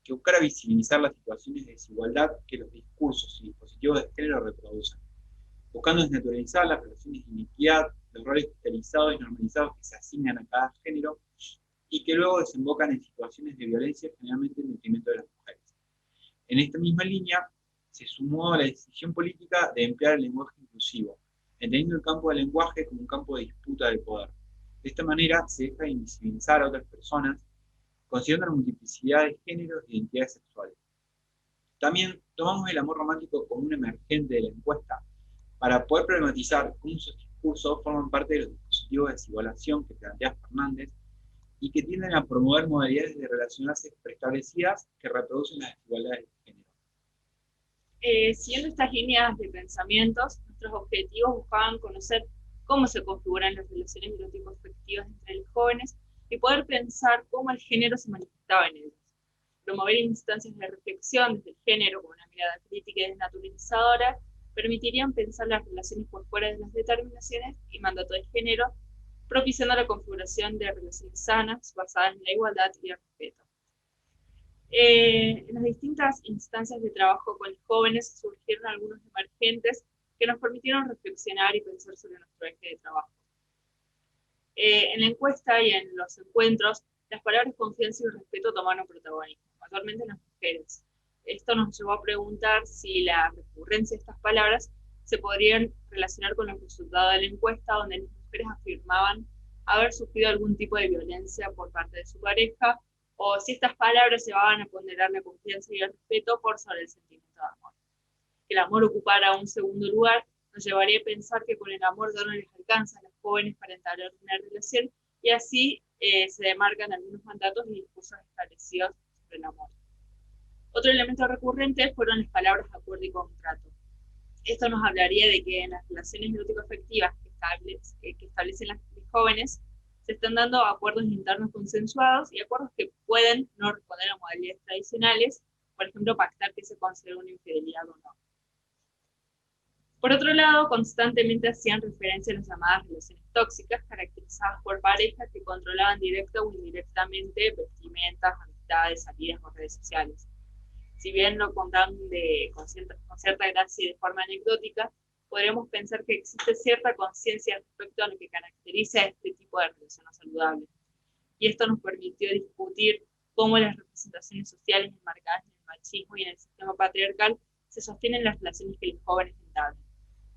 que buscara visibilizar las situaciones de desigualdad que los discursos y dispositivos de género reproducen, buscando desnaturalizar las relaciones de iniquidad, los roles cristalizados y normalizados que se asignan a cada género y que luego desembocan en situaciones de violencia, generalmente en detrimento de las mujeres. En esta misma línea, se sumó la decisión política de emplear el lenguaje inclusivo, entendiendo el campo del lenguaje como un campo de disputa del poder. De esta manera, se deja de invisibilizar a otras personas, considerando la multiplicidad de géneros e identidades sexuales. También tomamos el amor romántico como un emergente de la encuesta para poder problematizar cómo esos discursos forman parte de los dispositivos de desigualación que plantea Fernández y que tienden a promover modalidades de relacionarse preestablecidas que reproducen las desigualdades de género.
Siguiendo estas líneas de pensamientos, nuestros objetivos buscaban conocer cómo se configuran las relaciones erótico-afectivas entre los jóvenes y poder pensar cómo el género se manifestaba en ellos. Promover instancias de reflexión desde el género con una mirada crítica y desnaturalizadora permitirían pensar las relaciones por fuera de las determinaciones y mandato de género, propiciando la configuración de relaciones sanas basadas en la igualdad y el respeto. En las distintas instancias de trabajo con los jóvenes surgieron algunos emergentes que nos permitieron reflexionar y pensar sobre nuestro eje de trabajo. En la encuesta y en los encuentros, las palabras confianza y respeto tomaron protagonismo, mayormente en las mujeres. Esto nos llevó a preguntar si la recurrencia de estas palabras se podrían relacionar con los resultados de la encuesta, donde las mujeres afirmaban haber sufrido algún tipo de violencia por parte de su pareja, o si estas palabras llevaban a ponderar la confianza y el respeto por sobre el sentimiento de amor. Que el amor ocupara un segundo lugar nos llevaría a pensar que con el amor ya no les alcanza a los jóvenes para entablar una relación, y así se demarcan algunos mandatos y discursos establecidos sobre el amor. Otro elemento recurrente fueron las palabras acuerdo y contrato. Esto nos hablaría de que en las relaciones erótico-afectivas que establecen las jóvenes se están dando acuerdos internos consensuados y acuerdos que pueden no responder a modalidades tradicionales, por ejemplo, pactar que se considera una infidelidad o no. Por otro lado, constantemente hacían referencia a las llamadas relaciones tóxicas, caracterizadas por parejas que controlaban directa o indirectamente vestimentas, amistades, salidas o redes sociales. Si bien lo contan con cierta gracia y de forma anecdótica, podríamos pensar que existe cierta conciencia respecto a lo que caracteriza a este tipo de relación no saludable. Y esto nos permitió discutir cómo las representaciones sociales enmarcadas en el machismo y en el sistema patriarcal se sostienen en las relaciones que los jóvenes entablan.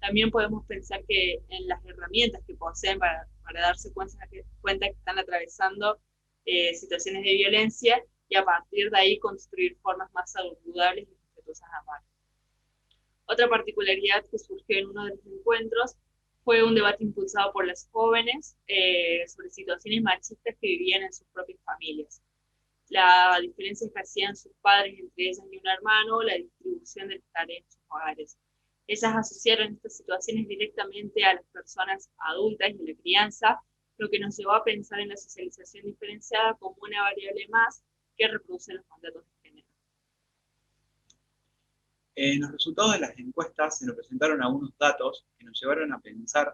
También podemos pensar que en las herramientas que poseen para darse cuenta que están atravesando situaciones de violencia, y a partir de ahí construir formas más saludables y respetuosas de amar. Otra particularidad que surgió en uno de los encuentros fue un debate impulsado por las jóvenes sobre situaciones machistas que vivían en sus propias familias. La diferencia que hacían sus padres entre ellas y un hermano, la distribución de las tareas en sus hogares. Ellas asociaron estas situaciones directamente a las personas adultas y a la crianza, lo que nos llevó a pensar en la socialización diferenciada como una variable más que reproducen los mandatos de género.
En los resultados de las encuestas se nos presentaron algunos datos que nos llevaron a pensar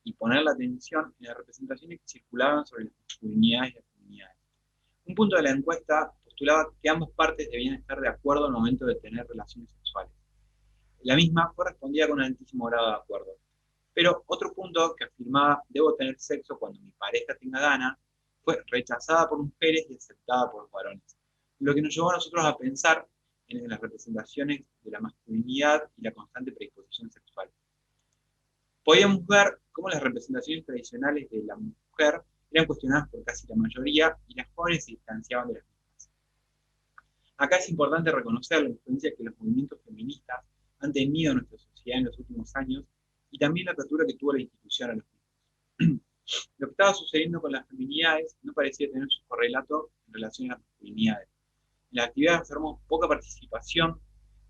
y poner la atención en las representaciones que circulaban sobre las masculinidades y las feminidades. Un punto de la encuesta postulaba que ambas partes debían estar de acuerdo al momento de tener relaciones sexuales. La misma fue respondida con un altísimo grado de acuerdo. Pero otro punto que afirmaba debo tener sexo cuando mi pareja tenga ganas, fue rechazada por mujeres y aceptada por los varones. Lo que nos llevó a nosotros a pensar en las representaciones de la masculinidad y la constante predisposición sexual. Podíamos ver cómo las representaciones tradicionales de la mujer eran cuestionadas por casi la mayoría y las jóvenes se distanciaban de las mismas. Acá es importante reconocer la influencia que los movimientos feministas han tenido en nuestra sociedad en los últimos años y también la apertura que tuvo la institución a los mismos. Lo que estaba sucediendo con las feminidades no parecía tener su correlato en relación a las masculinidades. En la actividad observamos poca participación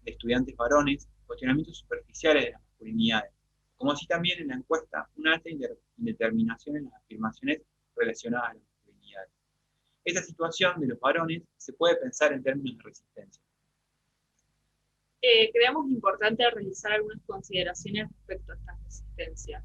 de estudiantes varones, cuestionamientos superficiales de las masculinidades, como así también en la encuesta una alta indeterminación en las afirmaciones relacionadas a las masculinidades. Esta situación de los varones se puede pensar en términos de resistencia.
Creemos importante realizar algunas consideraciones respecto a esta resistencia.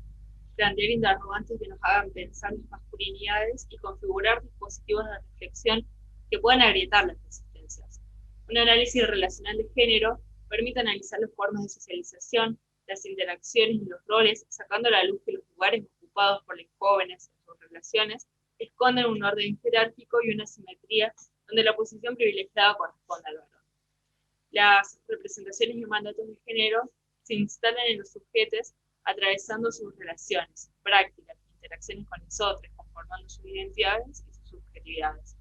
plantear interrogantes que nos hagan pensar las masculinidades y configurar dispositivos de reflexión que puedan agrietar las resistencias. Un análisis relacional de género permite analizar las formas de socialización, las interacciones y los roles, sacando a la luz que los lugares ocupados por los jóvenes en sus relaciones esconden un orden jerárquico y una simetría donde la posición privilegiada corresponde al varón. Las representaciones y mandatos de género se instalan en los sujetos atravesando sus relaciones, prácticas, interacciones con los otros, conformando sus identidades y sus subjetividades.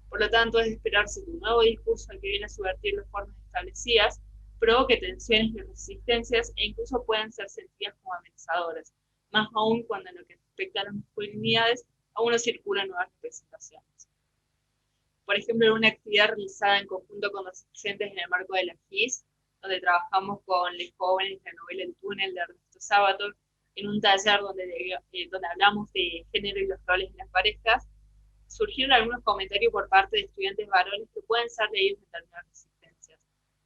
Por lo tanto, es de esperarse que un nuevo discurso que viene a subvertir las formas establecidas provoque tensiones y resistencias e incluso puedan ser sentidas como amenazadoras, más aún cuando en lo que respecta a las masculinidades aún no circulan nuevas representaciones. Por ejemplo, en una actividad realizada en conjunto con los docentes en el marco de la FIS, donde trabajamos con los jóvenes de la novela El túnel de Ernesto Sábato, en un taller donde hablamos de género y los roles en las parejas, surgieron algunos comentarios por parte de estudiantes varones que pueden ser leídos en determinadas resistencias.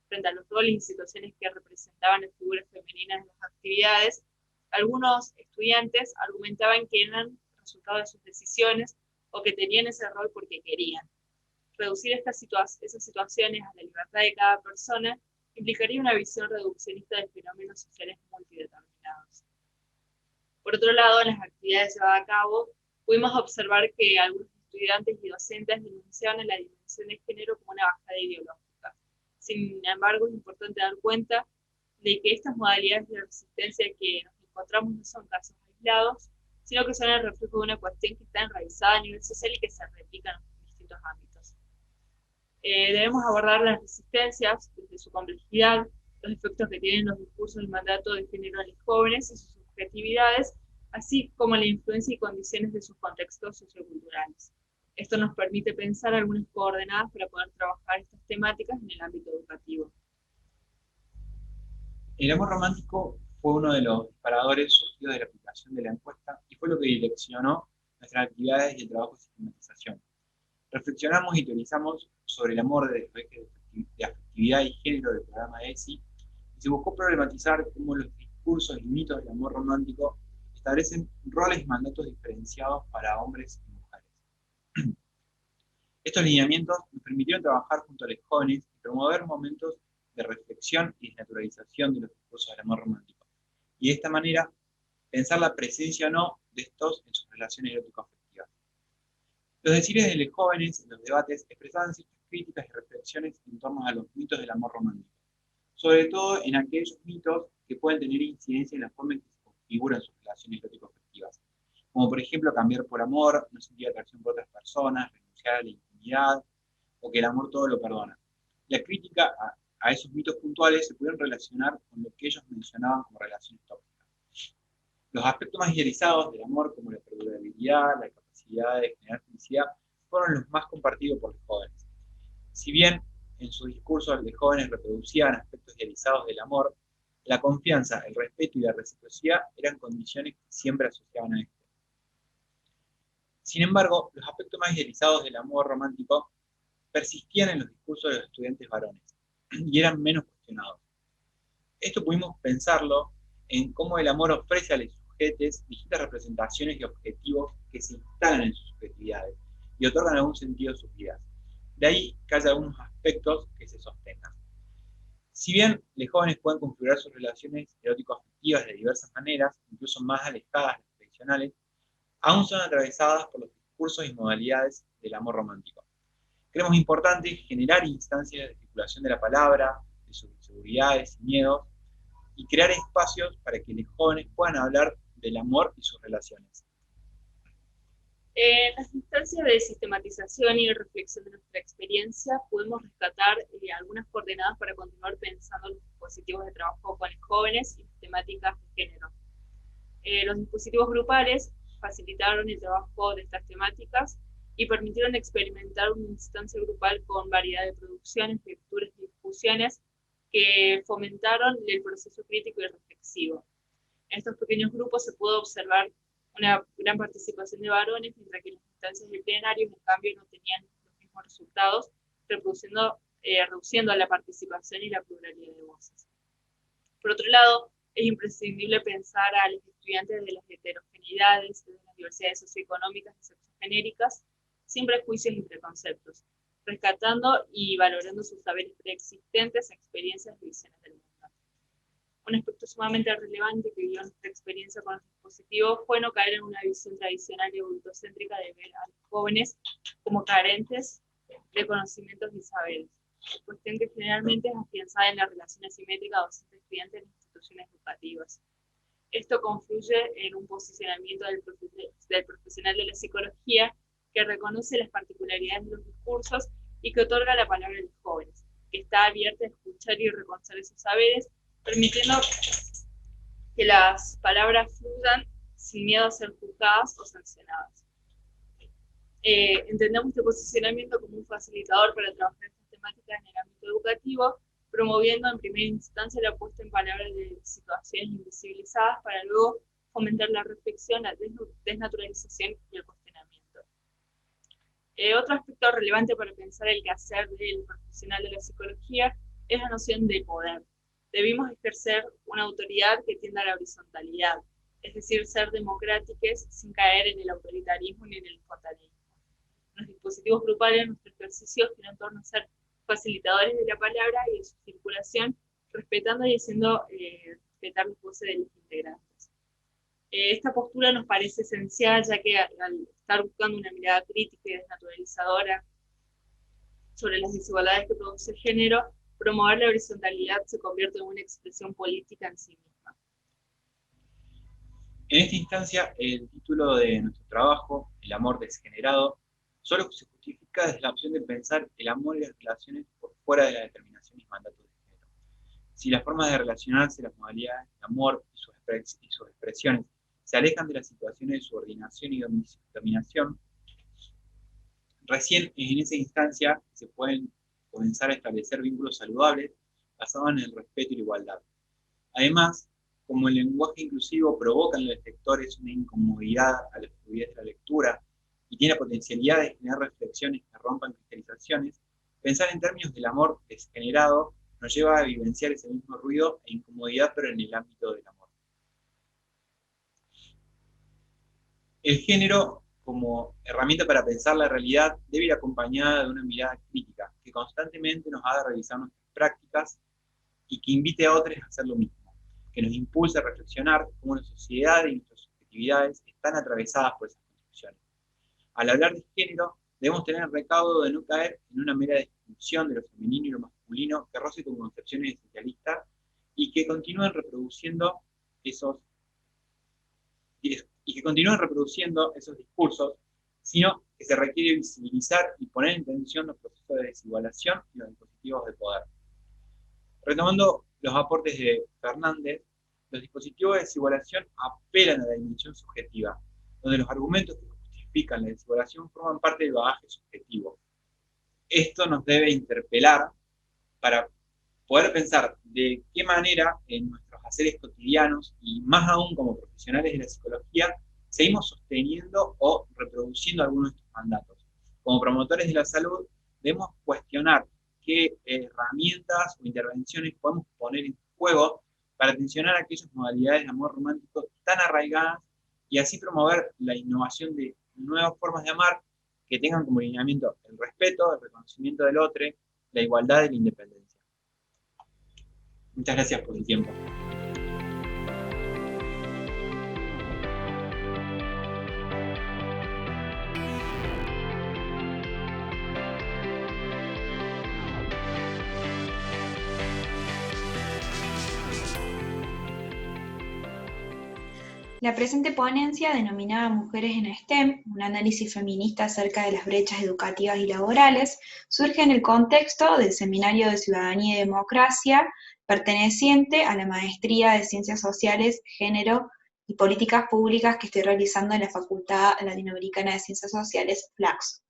Frente a los roles y situaciones que representaban las figuras femeninas en las actividades, algunos estudiantes argumentaban que eran resultado de sus decisiones o que tenían ese rol porque querían. Reducir esas situaciones a la libertad de cada persona implicaría una visión reduccionista de fenómenos sociales multideterminados. Por otro lado, en las actividades llevadas a cabo, pudimos observar que algunos estudiantes y docentes denunciaban la dimensión de género como una bajada ideológica. Sin embargo, es importante dar cuenta de que estas modalidades de resistencia que nos encontramos no son casos aislados, sino que son el reflejo de una cuestión que está enraizada a nivel social y que se replica en distintos ámbitos. Debemos abordar las resistencias desde su complejidad, los efectos que tienen los discursos y mandato de género en los jóvenes y sus subjetividades, así como la influencia y condiciones de sus contextos socioculturales. Esto nos permite pensar algunas coordenadas para poder trabajar estas temáticas en el ámbito educativo.
El amor romántico fue uno de los disparadores surgidos de la aplicación de la encuesta y fue lo que direccionó nuestras actividades y el trabajo de sistematización. Reflexionamos y teorizamos sobre el amor desde el eje de afectividad y género del programa ESI y se buscó problematizar cómo los discursos y mitos del amor romántico establecen roles y mandatos diferenciados para hombres y mujeres. Estos lineamientos nos permitieron trabajar junto a los jóvenes y promover momentos de reflexión y desnaturalización de los discursos del amor romántico. Y de esta manera, pensar la presencia o no de estos en sus relaciones erótico-afectivas. Los decires de los jóvenes en los debates expresaban ciertas críticas y reflexiones en torno a los mitos del amor romántico, sobre todo en aquellos mitos que pueden tener incidencia en la forma en que se configuran sus relaciones erótico-afectivas, como por ejemplo cambiar por amor, no sentir atracción por otras personas, renunciar a la intimidad, o que el amor todo lo perdona. La crítica a esos mitos puntuales se pudieron relacionar con lo que ellos mencionaban como relaciones tóxicas. Los aspectos más idealizados del amor, como la perdurabilidad, la capacidad de generar felicidad, fueron los más compartidos por los jóvenes. Si bien en sus discursos los jóvenes reproducían aspectos idealizados del amor, la confianza, el respeto y la reciprocidad eran condiciones que siempre asociaban a este. Sin embargo, los aspectos más idealizados del amor romántico persistían en los discursos de los estudiantes varones y eran menos cuestionados. Esto pudimos pensarlo en cómo el amor ofrece a los sujetos distintas representaciones y objetivos que se instalan en sus subjetividades y otorgan algún sentido a sus vidas. De ahí que haya algunos aspectos que se sostengan. Si bien los jóvenes pueden configurar sus relaciones erótico-afectivas de diversas maneras, incluso más alejadas de las tradicionales, aún son atravesadas por los discursos y modalidades del amor romántico. Creemos importante generar instancias de circulación de la palabra, de sus inseguridades y miedos, y crear espacios para que los jóvenes puedan hablar del amor y sus relaciones.
En las instancias de sistematización y de reflexión de nuestra experiencia, podemos rescatar algunas coordenadas para continuar pensando los dispositivos de trabajo con los jóvenes y las temáticas de género. Los dispositivos grupales facilitaron el trabajo de estas temáticas y permitieron experimentar una instancia grupal con variedad de producciones, lecturas y discusiones que fomentaron el proceso crítico y reflexivo. En estos pequeños grupos se pudo observar una gran participación de varones, mientras que las instancias de plenarios, en cambio, no tenían los mismos resultados, reduciendo la participación y la pluralidad de voces. Por otro lado, es imprescindible pensar a los estudiantes de las heterogeneidades, de las diversidades socioeconómicas y sexogenéricas, sin prejuicios y preconceptos, rescatando y valorando sus saberes preexistentes, experiencias y visiones del mundo. Un aspecto sumamente relevante que vio nuestra experiencia con los dispositivos fue no caer en una visión tradicional y adultocéntrica de ver a los jóvenes como carentes de conocimientos y saberes, cuestión que generalmente es afianzada en la relación asimétrica docente-estudiante en instituciones educativas. Esto confluye en un posicionamiento del profesional de la psicología que reconoce las particularidades de los discursos y que otorga la palabra a los jóvenes, que está abierta a escuchar y reconocer esos saberes, permitiendo que las palabras fluyan sin miedo a ser juzgadas o sancionadas. Entendemos este posicionamiento como un facilitador para trabajar estas temáticas en el ámbito educativo, promoviendo en primera instancia la puesta en palabras de situaciones invisibilizadas para luego fomentar la reflexión, la desnaturalización y el cuestionamiento. Otro aspecto relevante para pensar el quehacer del profesional de la psicología es la noción de poder. Debimos ejercer una autoridad que tienda a la horizontalidad, es decir, ser democráticos sin caer en el autoritarismo ni en el infantilismo. Los dispositivos grupales, nuestro ejercicio gira en torno a ser facilitadores de la palabra y de su circulación, respetando y haciendo respetar las voces de los integrantes. Esta postura nos parece esencial, ya que al estar buscando una mirada crítica y desnaturalizadora sobre las desigualdades que produce el género, promover la horizontalidad se convierte en una expresión política en sí misma.
En esta instancia, el título de nuestro trabajo, El amor desgenerado, solo se justifica desde la opción de pensar el amor y las relaciones por fuera de la determinación y mandatos de género. Si las formas de relacionarse, las modalidades del amor y sus expresiones se alejan de las situaciones de subordinación y dominación, recién en esa instancia se pueden comenzar a establecer vínculos saludables basados en el respeto y la igualdad. Además, como el lenguaje inclusivo provoca en los lectores una incomodidad a la fluidez de la lectura y tiene la potencialidad de generar reflexiones que rompan cristalizaciones, pensar en términos del amor desgenerado nos lleva a vivenciar ese mismo ruido e incomodidad, pero en el ámbito del amor. El género, como herramienta para pensar la realidad, debe ir acompañada de una mirada crítica, que constantemente nos haga revisar nuestras prácticas y que invite a otros a hacer lo mismo, que nos impulse a reflexionar cómo la sociedad y nuestras subjetividades están atravesadas por esas construcciones. Al hablar de género, debemos tener el recaudo de no caer en una mera descripción de lo femenino y lo masculino que roce con concepciones esencialistas y que continúen reproduciendo esos discursos, sino que se requiere visibilizar y poner en tensión los procesos de desigualación y los dispositivos de poder. Retomando los aportes de Fernández, los dispositivos de desigualación apelan a la dimensión subjetiva, donde los argumentos que justifican la desigualación forman parte del bagaje subjetivo. Esto nos debe interpelar para poder pensar de qué manera en nuestros haceres cotidianos y más aún como profesionales de la psicología seguimos sosteniendo o reproduciendo algunos de estos mandatos. Como promotores de la salud debemos cuestionar qué herramientas o intervenciones podemos poner en juego para tensionar aquellas modalidades de amor romántico tan arraigadas y así promover la innovación de nuevas formas de amar que tengan como lineamiento el respeto, el reconocimiento del otro, la igualdad y la independencia. Muchas gracias por su tiempo.
La presente ponencia, denominada Mujeres en STEM, un análisis feminista acerca de las brechas educativas y laborales, surge en el contexto del Seminario de Ciudadanía y Democracia, perteneciente a la Maestría de Ciencias Sociales, Género y Políticas Públicas que estoy realizando en la Facultad Latinoamericana de Ciencias Sociales, FLACS.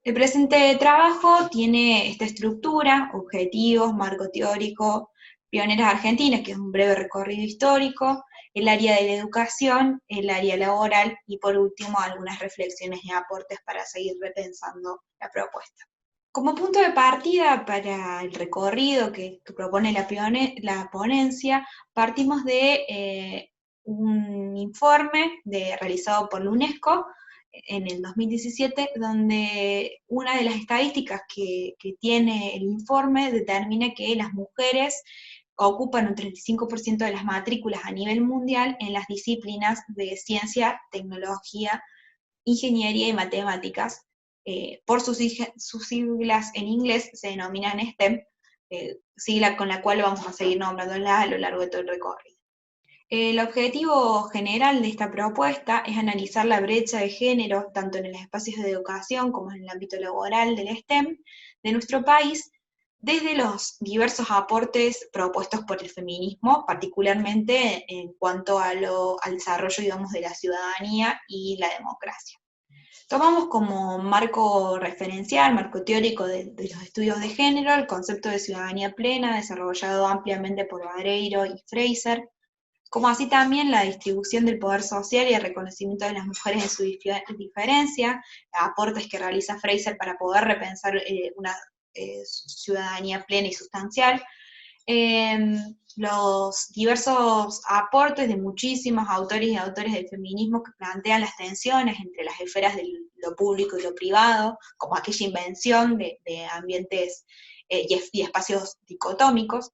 El presente trabajo tiene esta estructura: objetivos, marco teórico, pioneras argentinas, que es un breve recorrido histórico, el área de la educación, el área laboral y por último algunas reflexiones y aportes para seguir repensando la propuesta. Como punto de partida para el recorrido que propone la ponencia, partimos de un informe realizado por la UNESCO en el 2017, donde una de las estadísticas que tiene el informe determina que las mujeres ocupan un 35% de las matrículas a nivel mundial en las disciplinas de ciencia, tecnología, ingeniería y matemáticas. Por sus siglas en inglés se denominan STEM, sigla con la cual vamos a seguir nombrándola a lo largo de todo el recorrido. El objetivo general de esta propuesta es analizar la brecha de género, tanto en los espacios de educación como en el ámbito laboral del STEM de nuestro país, desde los diversos aportes propuestos por el feminismo, particularmente en cuanto al desarrollo, digamos, de la ciudadanía y la democracia. Tomamos como marco referencial, marco teórico de los estudios de género, el concepto de ciudadanía plena, desarrollado ampliamente por Vareiro y Fraser, como así también la distribución del poder social y el reconocimiento de las mujeres en su diferencia, aportes que realiza Fraser para poder repensar una ciudadanía plena y sustancial, los diversos aportes de muchísimos autores y autores del feminismo que plantean las tensiones entre las esferas de lo público y lo privado, como aquella invención de ambientes y espacios dicotómicos.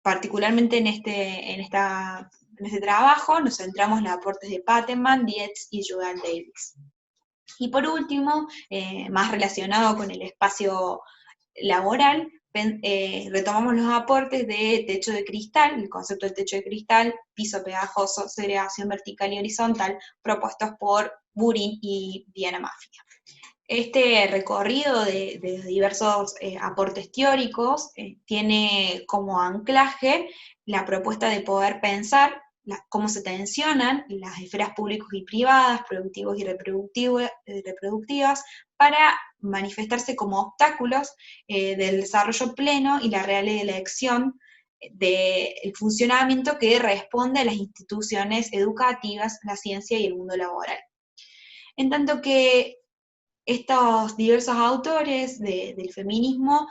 Particularmente en este trabajo nos centramos en los aportes de Pateman, Dietz y Julian Davis. Y por último, más relacionado con el espacio laboral, retomamos los aportes de techo de cristal, el concepto del techo de cristal, piso pegajoso, segregación vertical y horizontal, propuestos por Burin y Diana Mafia. Este recorrido de diversos aportes teóricos tiene como anclaje la propuesta de poder pensar cómo se tensionan las esferas públicas y privadas, productivos y reproductivas, para manifestarse como obstáculos del desarrollo pleno y la real elección del funcionamiento que responde a las instituciones educativas, la ciencia y el mundo laboral. En tanto que estos diversos autores del feminismo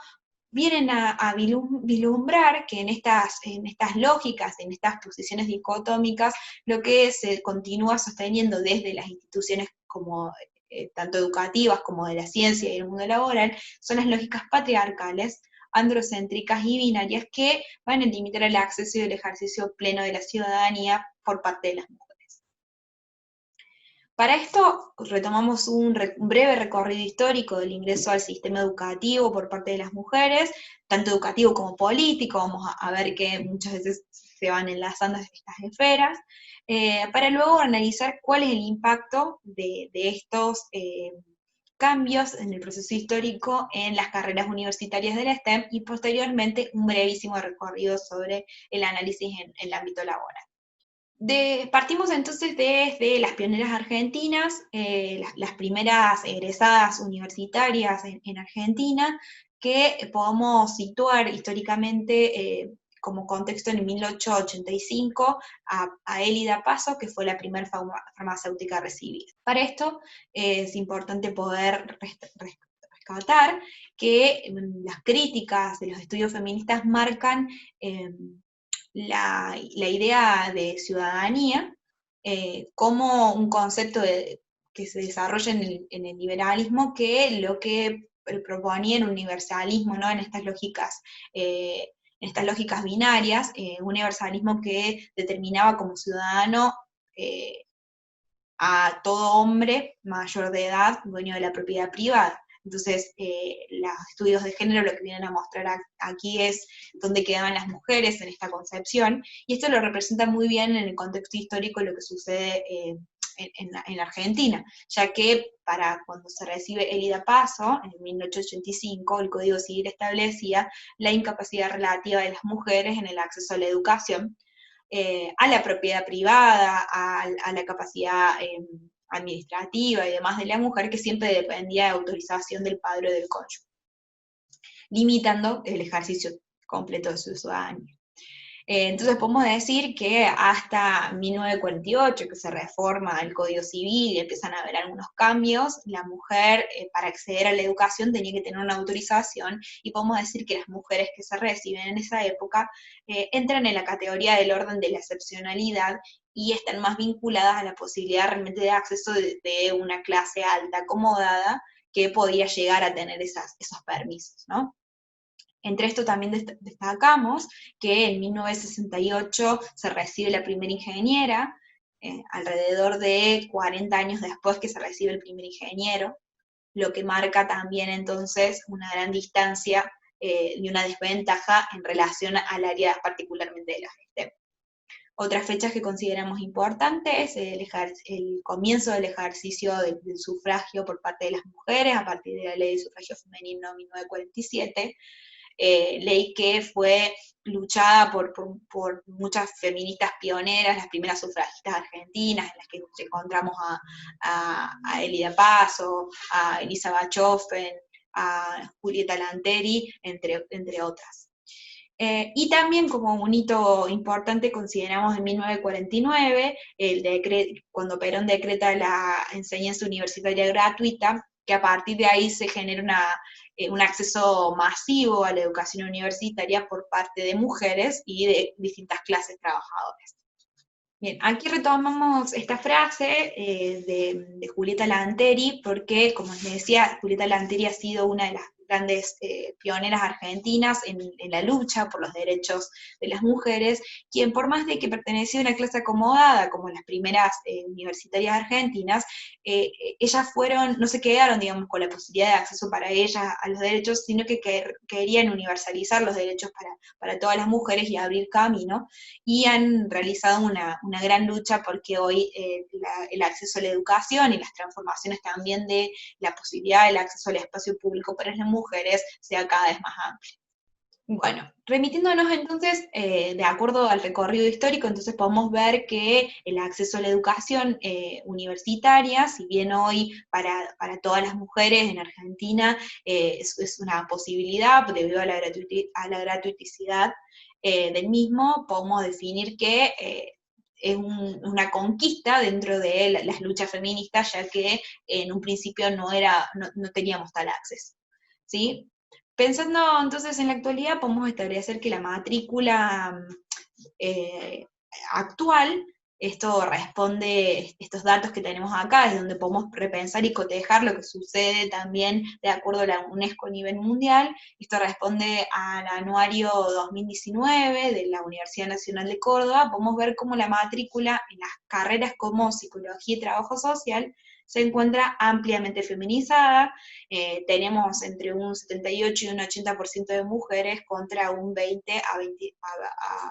vienen a vislumbrar que en estas lógicas, en estas posiciones dicotómicas, lo que se continúa sosteniendo desde las instituciones como tanto educativas como de la ciencia y el mundo laboral, son las lógicas patriarcales, androcéntricas y binarias que van a limitar el acceso y el ejercicio pleno de la ciudadanía por parte de las mujeres. Para esto retomamos un breve recorrido histórico del ingreso al sistema educativo por parte de las mujeres, tanto educativo como político. Vamos a ver que muchas veces se van enlazando estas esferas, para luego analizar cuál es el impacto de estos cambios en el proceso histórico en las carreras universitarias de la STEM, y posteriormente un brevísimo recorrido sobre el análisis en el ámbito laboral. Partimos entonces desde las pioneras argentinas, las primeras egresadas universitarias en Argentina, que podemos situar históricamente como contexto en 1885 a Elida Paso, que fue la primera farmacéutica recibida. Para esto es importante poder rescatar que las críticas de los estudios feministas marcan la idea de ciudadanía como un concepto que se desarrolla en el liberalismo, que lo que proponía el universalismo, ¿no? En estas lógicas binarias, un universalismo que determinaba como ciudadano a todo hombre mayor de edad, dueño de la propiedad privada. Entonces, los estudios de género lo que vienen a mostrar aquí es dónde quedaban las mujeres en esta concepción, y esto lo representa muy bien en el contexto histórico de lo que sucede en Argentina, ya que para cuando se recibe Elida Paso, en 1885, el Código Civil establecía la incapacidad relativa de las mujeres en el acceso a la educación, a la propiedad privada, a la capacidad administrativa y demás de la mujer, que siempre dependía de autorización del padre o del cónyuge, limitando el ejercicio completo de su ciudadanía. Entonces podemos decir que hasta 1948, que se reforma el Código Civil y empiezan a haber algunos cambios, la mujer para acceder a la educación tenía que tener una autorización, y podemos decir que las mujeres que se reciben en esa época entran en la categoría del orden de la excepcionalidad y están más vinculadas a la posibilidad realmente de acceso de una clase alta acomodada que podía llegar a tener esos permisos, ¿no? Entre esto también destacamos que en 1968 se recibe la primera ingeniera, alrededor de 40 años después que se recibe el primer ingeniero, lo que marca también entonces una gran distancia y una desventaja en relación al área particularmente de la STEM. Otras fechas que consideramos importantes, el comienzo del ejercicio del sufragio por parte de las mujeres a partir de la Ley de Sufragio Femenino 1947, ley que fue luchada por muchas feministas pioneras, las primeras sufragistas argentinas, en las que encontramos a Elida Paso, a Elisa Bachofen, a Julieta Lanteri, entre otras. Y también como un hito importante consideramos en 1949, cuando Perón decreta la enseñanza universitaria gratuita, que a partir de ahí se genera un acceso masivo a la educación universitaria por parte de mujeres y de distintas clases trabajadoras. Bien, aquí retomamos esta frase de Julieta Lanteri, porque, como les decía, Julieta Lanteri ha sido una de las grandes pioneras argentinas en la lucha por los derechos de las mujeres, quien por más de que pertenecía a una clase acomodada, como las primeras universitarias argentinas, ellas no se quedaron, digamos, con la posibilidad de acceso para ellas a los derechos, sino que querían universalizar los derechos para todas las mujeres y abrir camino, y han realizado una gran lucha porque hoy el acceso a la educación y las transformaciones también de la posibilidad del acceso al espacio público para las mujeres sea cada vez más amplia. Bueno, remitiéndonos entonces, de acuerdo al recorrido histórico, entonces podemos ver que el acceso a la educación universitaria, si bien hoy para todas las mujeres en Argentina es una posibilidad debido a la gratuiticidad del mismo, podemos definir que es una conquista dentro de las luchas feministas, ya que en un principio no teníamos tal acceso, ¿sí? Pensando entonces en la actualidad, podemos establecer que la matrícula actual, esto responde, estos datos que tenemos acá, es donde podemos repensar y cotejar lo que sucede también de acuerdo a la UNESCO a nivel mundial. Esto responde al anuario 2019 de la Universidad Nacional de Córdoba. Podemos ver cómo la matrícula en las carreras como Psicología y Trabajo Social se encuentra ampliamente feminizada. Tenemos entre un 78 y un 80% de mujeres contra un 20 a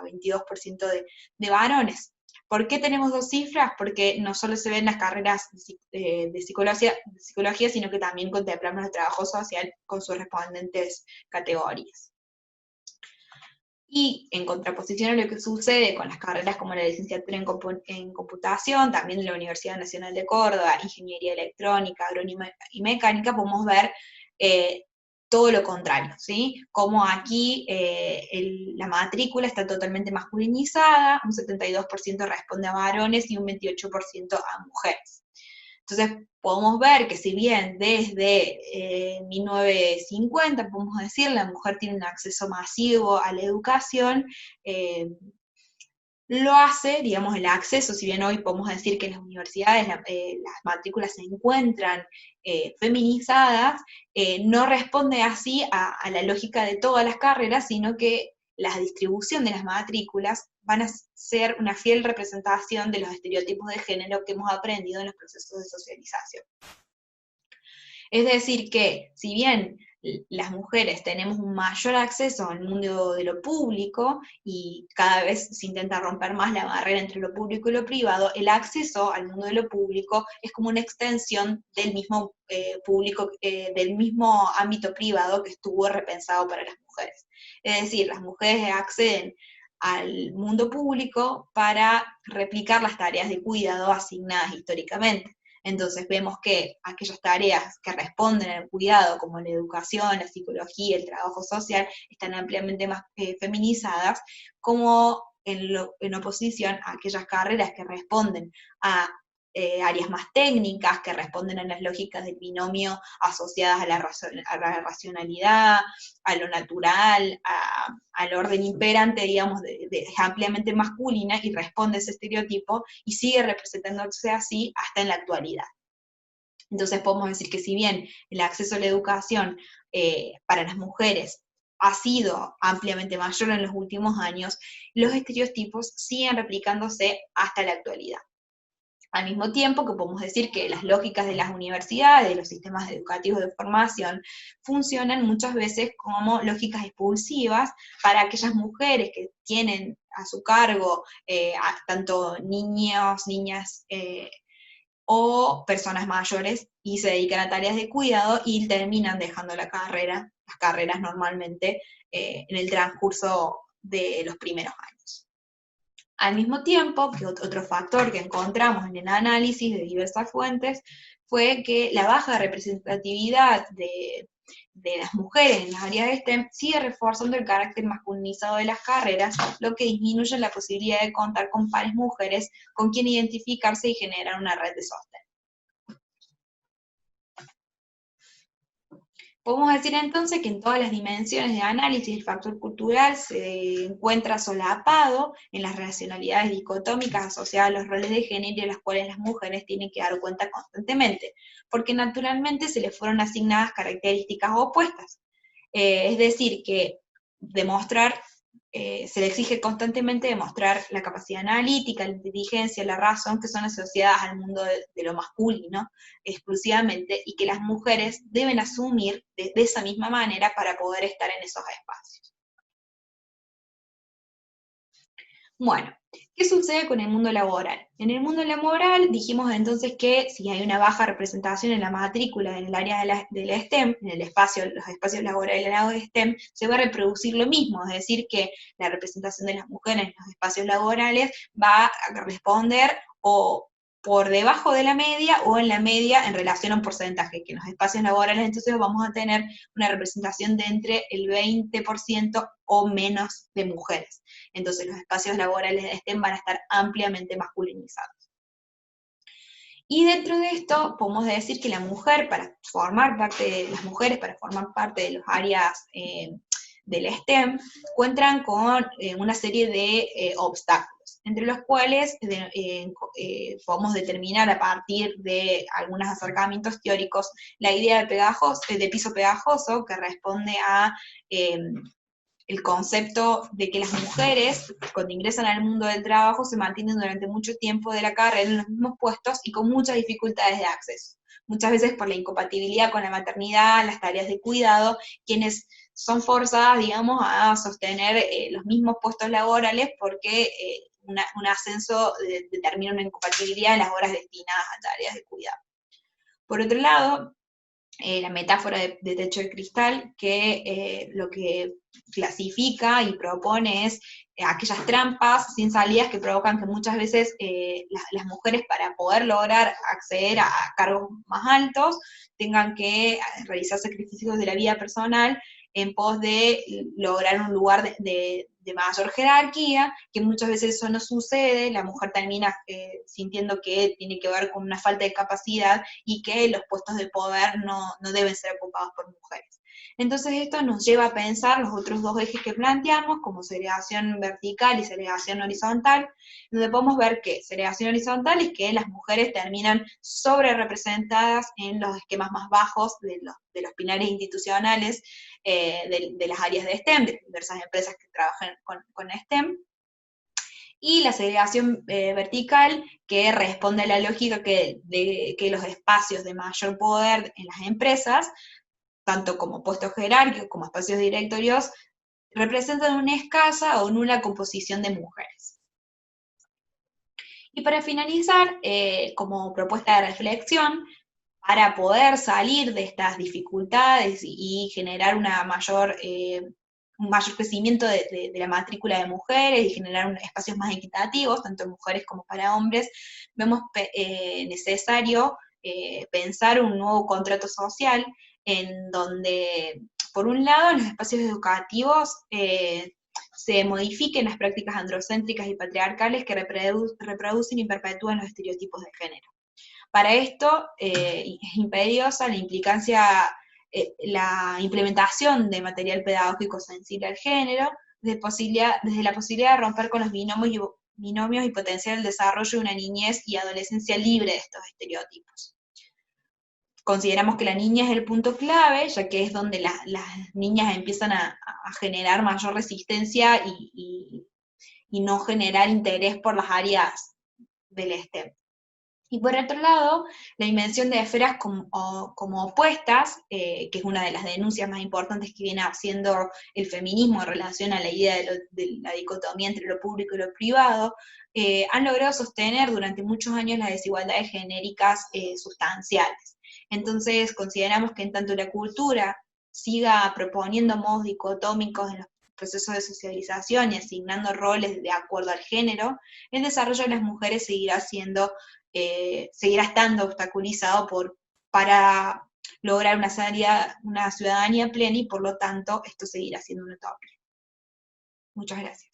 22% de varones. ¿Por qué tenemos dos cifras? Porque no solo se ven las carreras de psicología, sino que también contemplamos el trabajo social con sus correspondientes categorías. Y en contraposición a lo que sucede con las carreras como la licenciatura en computación, también de la Universidad Nacional de Córdoba, ingeniería electrónica, agrónima y mecánica, podemos ver todo lo contrario, ¿sí? Como aquí la matrícula está totalmente masculinizada, un 72% responde a varones y un 28% a mujeres. Entonces podemos ver que si bien desde 1950, podemos decir, la mujer tiene un acceso masivo a la educación, lo hace, digamos, el acceso, si bien hoy podemos decir que en las universidades las matrículas se encuentran feminizadas, no responde así a la lógica de todas las carreras, sino que la distribución de las matrículas van a ser una fiel representación de los estereotipos de género que hemos aprendido en los procesos de socialización. Es decir que, si bien las mujeres tenemos un mayor acceso al mundo de lo público y cada vez se intenta romper más la barrera entre lo público y lo privado, el acceso al mundo de lo público es como una extensión del mismo público, del mismo ámbito privado que estuvo repensado para las mujeres. Es decir, las mujeres acceden al mundo público para replicar las tareas de cuidado asignadas históricamente. Entonces vemos que aquellas tareas que responden al cuidado, como la educación, la psicología, el trabajo social, están ampliamente más feminizadas, como en oposición a aquellas carreras que responden a áreas más técnicas, que responden a las lógicas del binomio asociadas a la racionalidad, a lo natural, al orden imperante, digamos, es ampliamente masculina y responde a ese estereotipo y sigue representándose así hasta en la actualidad. Entonces podemos decir que si bien el acceso a la educación para las mujeres ha sido ampliamente mayor en los últimos años, los estereotipos siguen replicándose hasta la actualidad. Al mismo tiempo que podemos decir que las lógicas de las universidades, de los sistemas educativos de formación, funcionan muchas veces como lógicas expulsivas para aquellas mujeres que tienen a su cargo tanto niños, niñas o personas mayores y se dedican a tareas de cuidado y terminan dejando las carreras normalmente en el transcurso de los primeros años. Al mismo tiempo, que otro factor que encontramos en el análisis de diversas fuentes fue que la baja representatividad de las mujeres en las áreas de STEM sigue reforzando el carácter masculinizado de las carreras, lo que disminuye la posibilidad de contar con pares mujeres con quien identificarse y generar una red de sostén. Podemos decir entonces que en todas las dimensiones de análisis el factor cultural se encuentra solapado en las racionalidades dicotómicas asociadas a los roles de género y a las cuales las mujeres tienen que dar cuenta constantemente, porque naturalmente se les fueron asignadas características opuestas. Es decir, que se le exige constantemente demostrar la capacidad analítica, la inteligencia, la razón, que son asociadas al mundo de lo masculino exclusivamente, y que las mujeres deben asumir de esa misma manera para poder estar en esos espacios. Bueno, ¿qué sucede con el mundo laboral? En el mundo laboral dijimos entonces que si hay una baja representación en la matrícula en el área de la STEM, en los espacios laborales de STEM, se va a reproducir lo mismo, es decir, que la representación de las mujeres en los espacios laborales va a responder o por debajo de la media o en la media en relación a un porcentaje, que en los espacios laborales entonces vamos a tener una representación de entre el 20% o menos de mujeres. Entonces los espacios laborales de STEM van a estar ampliamente masculinizados. Y dentro de esto podemos decir que las mujeres para formar parte de las áreas del STEM encuentran con una serie de obstáculos, entre los cuales podemos determinar a partir de algunos acercamientos teóricos la idea de piso pegajoso, que responde a el concepto de que las mujeres, cuando ingresan al mundo del trabajo, se mantienen durante mucho tiempo de la carrera en los mismos puestos y con muchas dificultades de acceso. Muchas veces por la incompatibilidad con la maternidad, las tareas de cuidado, quienes son forzadas, digamos, a sostener los mismos puestos laborales porque un ascenso determina una incompatibilidad en las horas destinadas a tareas de cuidado. Por otro lado, la metáfora de techo de cristal, que lo que clasifica y propone es aquellas trampas sin salidas que provocan que muchas veces las mujeres, para poder lograr acceder a cargos más altos, tengan que realizar sacrificios de la vida personal en pos de lograr un lugar de mayor jerarquía, que muchas veces eso no sucede, la mujer termina sintiendo que tiene que ver con una falta de capacidad y que los puestos de poder no deben ser ocupados por mujeres. Entonces esto nos lleva a pensar los otros dos ejes que planteamos, como segregación vertical y segregación horizontal, donde podemos ver que segregación horizontal es que las mujeres terminan sobre representadas en los esquemas más bajos de los pilares institucionales de las áreas de STEM, de diversas empresas que trabajan con STEM, y la segregación vertical, que responde a la lógica de que los espacios de mayor poder en las empresas, tanto como puestos jerárquicos como espacios directorios, representan una escasa o nula composición de mujeres. Y para finalizar, como propuesta de reflexión, para poder salir de estas dificultades y generar un mayor crecimiento de la matrícula de mujeres y generar espacios más equitativos, tanto en mujeres como para hombres, vemos necesario pensar un nuevo contrato social en donde, por un lado, en los espacios educativos se modifiquen las prácticas androcéntricas y patriarcales que reproducen y perpetúan los estereotipos de género. Para esto es imperiosa la implementación de material pedagógico sensible al género, desde la posibilidad de romper con los binomios y potenciar el desarrollo de una niñez y adolescencia libre de estos estereotipos. Consideramos que la niña es el punto clave, ya que es donde las niñas empiezan a generar mayor resistencia y no generar interés por las áreas del STEM. Y por otro lado, la dimensión de esferas como opuestas, que es una de las denuncias más importantes que viene haciendo el feminismo en relación a la idea de la dicotomía entre lo público y lo privado, han logrado sostener durante muchos años las desigualdades genéricas sustanciales. Entonces consideramos que en tanto la cultura siga proponiendo modos dicotómicos en los procesos de socialización y asignando roles de acuerdo al género, el desarrollo de las mujeres seguirá estando obstaculizado para lograr una ciudadanía plena, y por lo tanto esto seguirá siendo una utopía. Muchas gracias.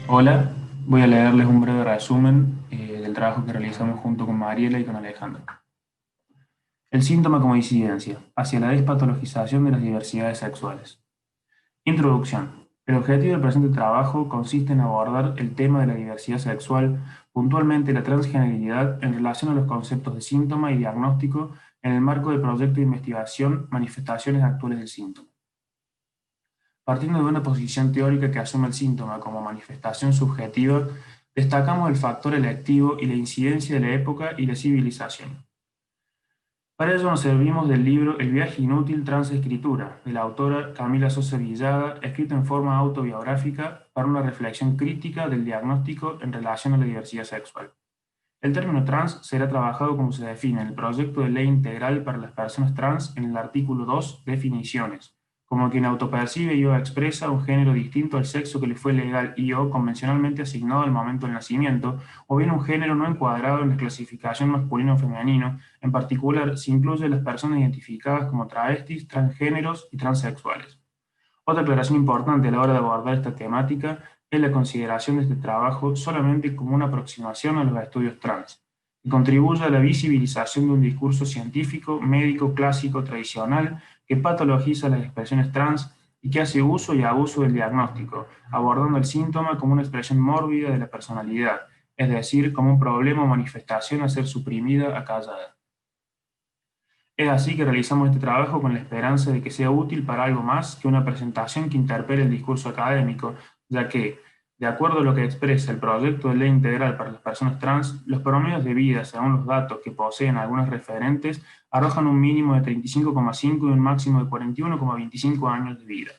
Hola, voy a leerles un breve resumen del trabajo que realizamos junto con Mariela y con Alejandra. El síntoma como disidencia, hacia la despatologización de las diversidades sexuales. Introducción. El objetivo del presente trabajo consiste en abordar el tema de la diversidad sexual, puntualmente la transgeneridad, en relación a los conceptos de síntoma y diagnóstico en el marco del proyecto de investigación Manifestaciones actuales del síntoma. Partiendo de una posición teórica que asume el síntoma como manifestación subjetiva, destacamos el factor electivo y la incidencia de la época y la civilización. Para ello nos servimos del libro El viaje inútil transescritura, de la autora Camila Sosa Villada, escrito en forma autobiográfica para una reflexión crítica del diagnóstico en relación a la diversidad sexual. El término trans será trabajado como se define en el proyecto de ley integral para las personas trans en el artículo 2, definiciones, como quien autopercibe y o expresa un género distinto al sexo que le fue legal y o convencionalmente asignado al momento del nacimiento, o bien un género no encuadrado en la clasificación masculino o femenino, en particular si incluye a las personas identificadas como travestis, transgéneros y transexuales. Otra aclaración importante a la hora de abordar esta temática es la consideración de este trabajo solamente como una aproximación a los estudios trans, y contribuye a la visibilización de un discurso científico, médico, clásico, tradicional, que patologiza las expresiones trans y que hace uso y abuso del diagnóstico, abordando el síntoma como una expresión mórbida de la personalidad, es decir, como un problema o manifestación a ser suprimida, acallada. Es así que realizamos este trabajo con la esperanza de que sea útil para algo más que una presentación que interpele el discurso académico, ya que, de acuerdo a lo que expresa el proyecto de ley integral para las personas trans, los promedios de vida, según los datos que poseen algunos referentes, arrojan un mínimo de 35,5 y un máximo de 41,25 años de vida.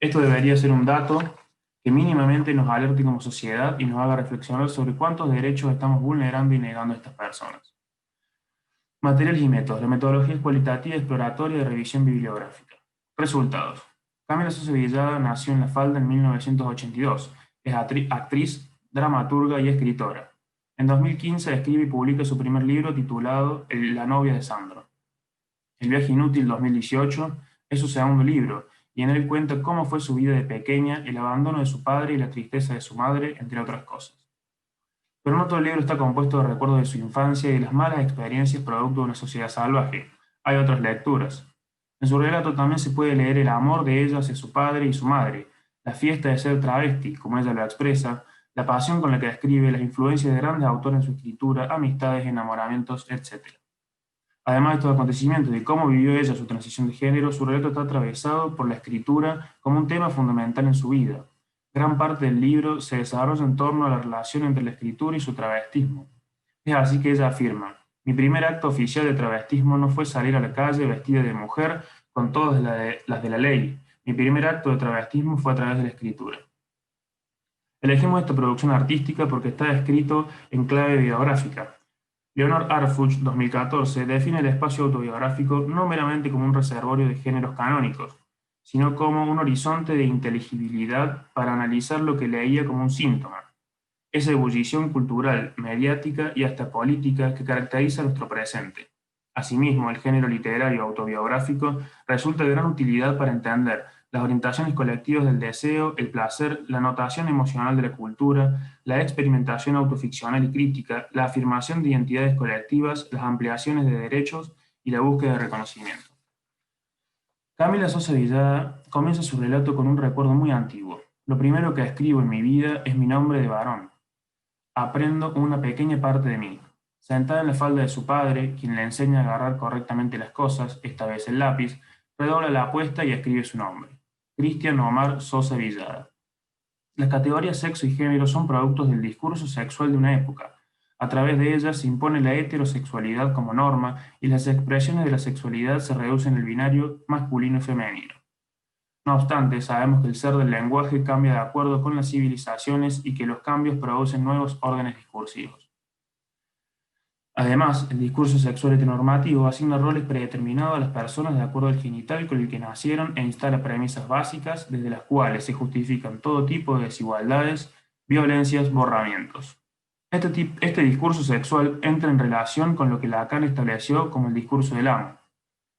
Esto debería ser un dato que mínimamente nos alerte como sociedad y nos haga reflexionar sobre cuántos derechos estamos vulnerando y negando a estas personas. Materiales y métodos. La metodología es cualitativa, exploratoria y de revisión bibliográfica. Resultados. Camila Sosa Villada nació en La Falda en 1982. Es actriz, dramaturga y escritora. En 2015 escribe y publica su primer libro titulado La novia de Sandro. El viaje inútil 2018 es su segundo libro, y en él cuenta cómo fue su vida de pequeña, el abandono de su padre y la tristeza de su madre, entre otras cosas. Pero no todo el libro está compuesto de recuerdos de su infancia y de las malas experiencias producto de una sociedad salvaje. Hay otras lecturas. En su relato también se puede leer el amor de ella hacia su padre y su madre, la fiesta de ser travesti, como ella lo expresa, la pasión con la que describe las influencias de grandes autores en su escritura, amistades, enamoramientos, etc. Además de estos acontecimientos y cómo vivió ella su transición de género, su relato está atravesado por la escritura como un tema fundamental en su vida. Gran parte del libro se desarrolla en torno a la relación entre la escritura y su travestismo. Es así que ella afirma: mi primer acto oficial de travestismo no fue salir a la calle vestida de mujer con todas las de la ley. Mi primer acto de travestismo fue a través de la escritura. Elegimos esta producción artística porque está escrito en clave biográfica. Leonard Arfuch, 2014, define el espacio autobiográfico no meramente como un reservorio de géneros canónicos, sino como un horizonte de inteligibilidad para analizar lo que leía como un síntoma, esa ebullición cultural, mediática y hasta política que caracteriza nuestro presente. Asimismo, el género literario autobiográfico resulta de gran utilidad para entender las orientaciones colectivas del deseo, el placer, la notación emocional de la cultura, la experimentación autoficcional y crítica, la afirmación de identidades colectivas, las ampliaciones de derechos y la búsqueda de reconocimiento. Camila Sosa Villada comienza su relato con un recuerdo muy antiguo. Lo primero que escribo en mi vida es mi nombre de varón. Aprendo una pequeña parte de mí. Sentada en la falda de su padre, quien le enseña a agarrar correctamente las cosas, esta vez el lápiz, redobla la apuesta y escribe su nombre. Cristian Omar Sosa Villada. Las categorías sexo y género son productos del discurso sexual de una época. A través de ellas se impone la heterosexualidad como norma y las expresiones de la sexualidad se reducen al binario masculino y femenino. No obstante, sabemos que el ser del lenguaje cambia de acuerdo con las civilizaciones y que los cambios producen nuevos órdenes discursivos. Además, el discurso sexual heteronormativo asigna roles predeterminados a las personas de acuerdo al genital con el que nacieron e instala premisas básicas desde las cuales se justifican todo tipo de desigualdades, violencias, borramientos. Este discurso sexual entra en relación con lo que Lacan estableció como el discurso del amo.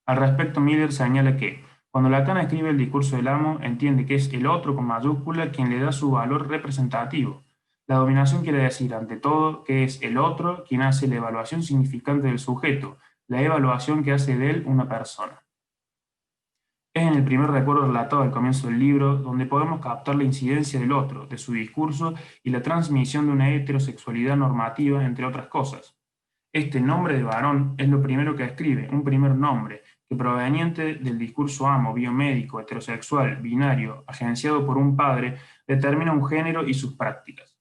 Al respecto, Miller señala que, cuando Lacan escribe el discurso del amo, entiende que es el otro con mayúscula quien le da su valor representativo. La dominación quiere decir, ante todo, que es el otro quien hace la evaluación significante del sujeto, la evaluación que hace de él una persona. Es en el primer recuerdo relatado al comienzo del libro donde podemos captar la incidencia del otro, de su discurso y la transmisión de una heterosexualidad normativa, entre otras cosas. Este nombre de varón es lo primero que escribe, un primer nombre, que proveniente del discurso amo, biomédico, heterosexual, binario, agenciado por un padre, determina un género y sus prácticas.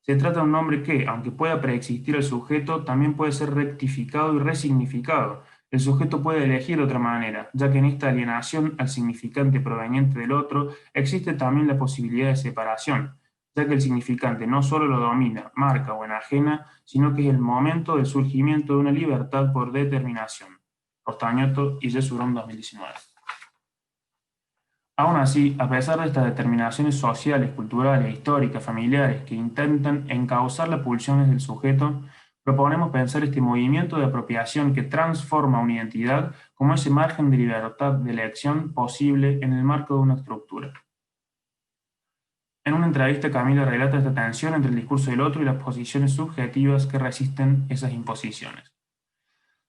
Se trata de un nombre que, aunque pueda preexistir al sujeto, también puede ser rectificado y resignificado. El sujeto puede elegir de otra manera, ya que en esta alienación al significante proveniente del otro existe también la posibilidad de separación, ya que el significante no solo lo domina, marca o enajena, sino que es el momento del surgimiento de una libertad por determinación. Costañotto y Yesurón 2019. Aún así, a pesar de estas determinaciones sociales, culturales, históricas, familiares que intentan encauzar las pulsiones del sujeto, proponemos pensar este movimiento de apropiación que transforma una identidad como ese margen de libertad de elección posible en el marco de una estructura. En una entrevista, Camila relata esta tensión entre el discurso del otro y las posiciones subjetivas que resisten esas imposiciones.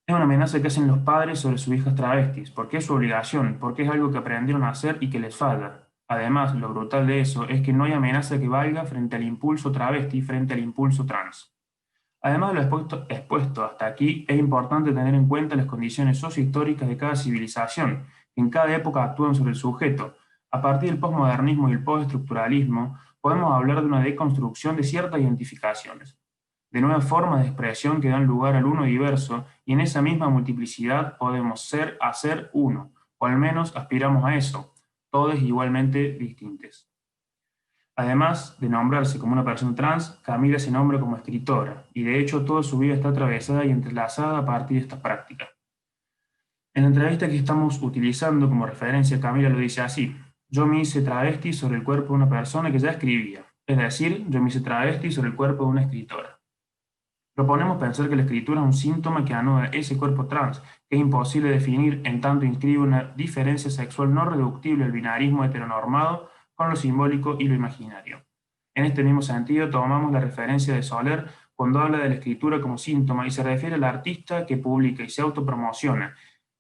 Es una amenaza que hacen los padres sobre sus hijas travestis, porque es su obligación, porque es algo que aprendieron a hacer y que les falla. Además, lo brutal de eso es que no hay amenaza que valga frente al impulso travesti, frente al impulso trans. Además de lo expuesto hasta aquí, es importante tener en cuenta las condiciones sociohistóricas de cada civilización, que en cada época actúan sobre el sujeto. A partir del posmodernismo y el postestructuralismo, podemos hablar de una deconstrucción de ciertas identificaciones, de nuevas formas de expresión que dan lugar al uno diverso, y en esa misma multiplicidad podemos ser, hacer uno, o al menos aspiramos a eso, todos igualmente distintos. Además de nombrarse como una persona trans, Camila se nombra como escritora, y de hecho toda su vida está atravesada y entrelazada a partir de esta práctica. En la entrevista que estamos utilizando como referencia, Camila lo dice así: yo me hice travesti sobre el cuerpo de una persona que ya escribía, es decir, yo me hice travesti sobre el cuerpo de una escritora. Proponemos pensar que la escritura es un síntoma que anuda ese cuerpo trans, que es imposible definir en tanto inscribe una diferencia sexual no reductible al binarismo heteronormado con lo simbólico y lo imaginario. En este mismo sentido, tomamos la referencia de Soler cuando habla de la escritura como síntoma y se refiere al artista que publica y se autopromociona,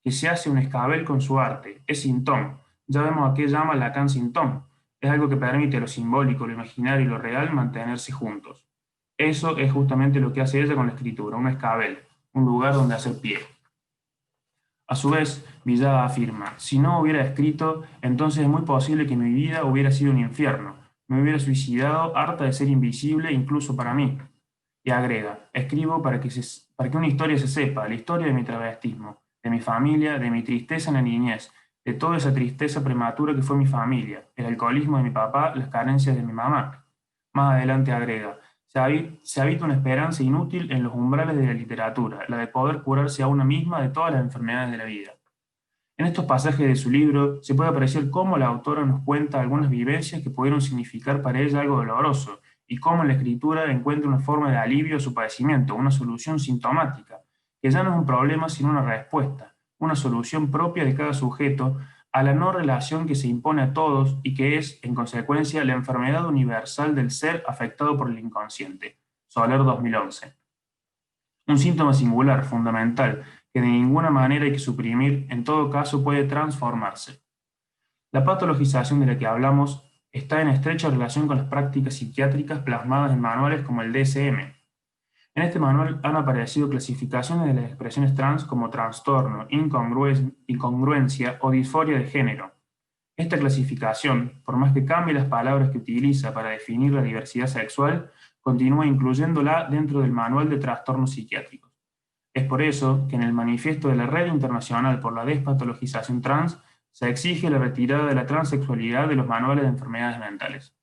que se hace un escabel con su arte, es sintón. Ya vemos a qué llama Lacan sintón. Es algo que permite lo simbólico, lo imaginario y lo real mantenerse juntos. Eso es justamente lo que hace ella con la escritura, un escabel, un lugar donde hacer pie. A su vez, Villada afirma: si no hubiera escrito, entonces es muy posible que mi vida hubiera sido un infierno, me hubiera suicidado harta de ser invisible incluso para mí. Y agrega: escribo para que una historia se sepa, la historia de mi travestismo, de mi familia, de mi tristeza en la niñez, de toda esa tristeza prematura que fue mi familia, el alcoholismo de mi papá, las carencias de mi mamá. Más adelante agrega, se habita una esperanza inútil en los umbrales de la literatura, la de poder curarse a una misma de todas las enfermedades de la vida. En estos pasajes de su libro se puede apreciar cómo la autora nos cuenta algunas vivencias que pudieron significar para ella algo doloroso, y cómo en la escritura encuentra una forma de alivio a su padecimiento, una solución sintomática, que ya no es un problema sino una respuesta, una solución propia de cada sujeto a la no relación que se impone a todos y que es, en consecuencia, la enfermedad universal del ser afectado por el inconsciente. Soler 2011. Un síntoma singular, fundamental, que de ninguna manera hay que suprimir, en todo caso puede transformarse. La patologización de la que hablamos está en estrecha relación con las prácticas psiquiátricas plasmadas en manuales como el DSM. En este manual han aparecido clasificaciones de las expresiones trans como trastorno, incongruencia o disforia de género. Esta clasificación, por más que cambie las palabras que utiliza para definir la diversidad sexual, continúa incluyéndola dentro del manual de trastornos psiquiátricos. Es por eso que en el manifiesto de la Red Internacional por la Despatologización Trans se exige la retirada de la transexualidad de los manuales de enfermedades mentales.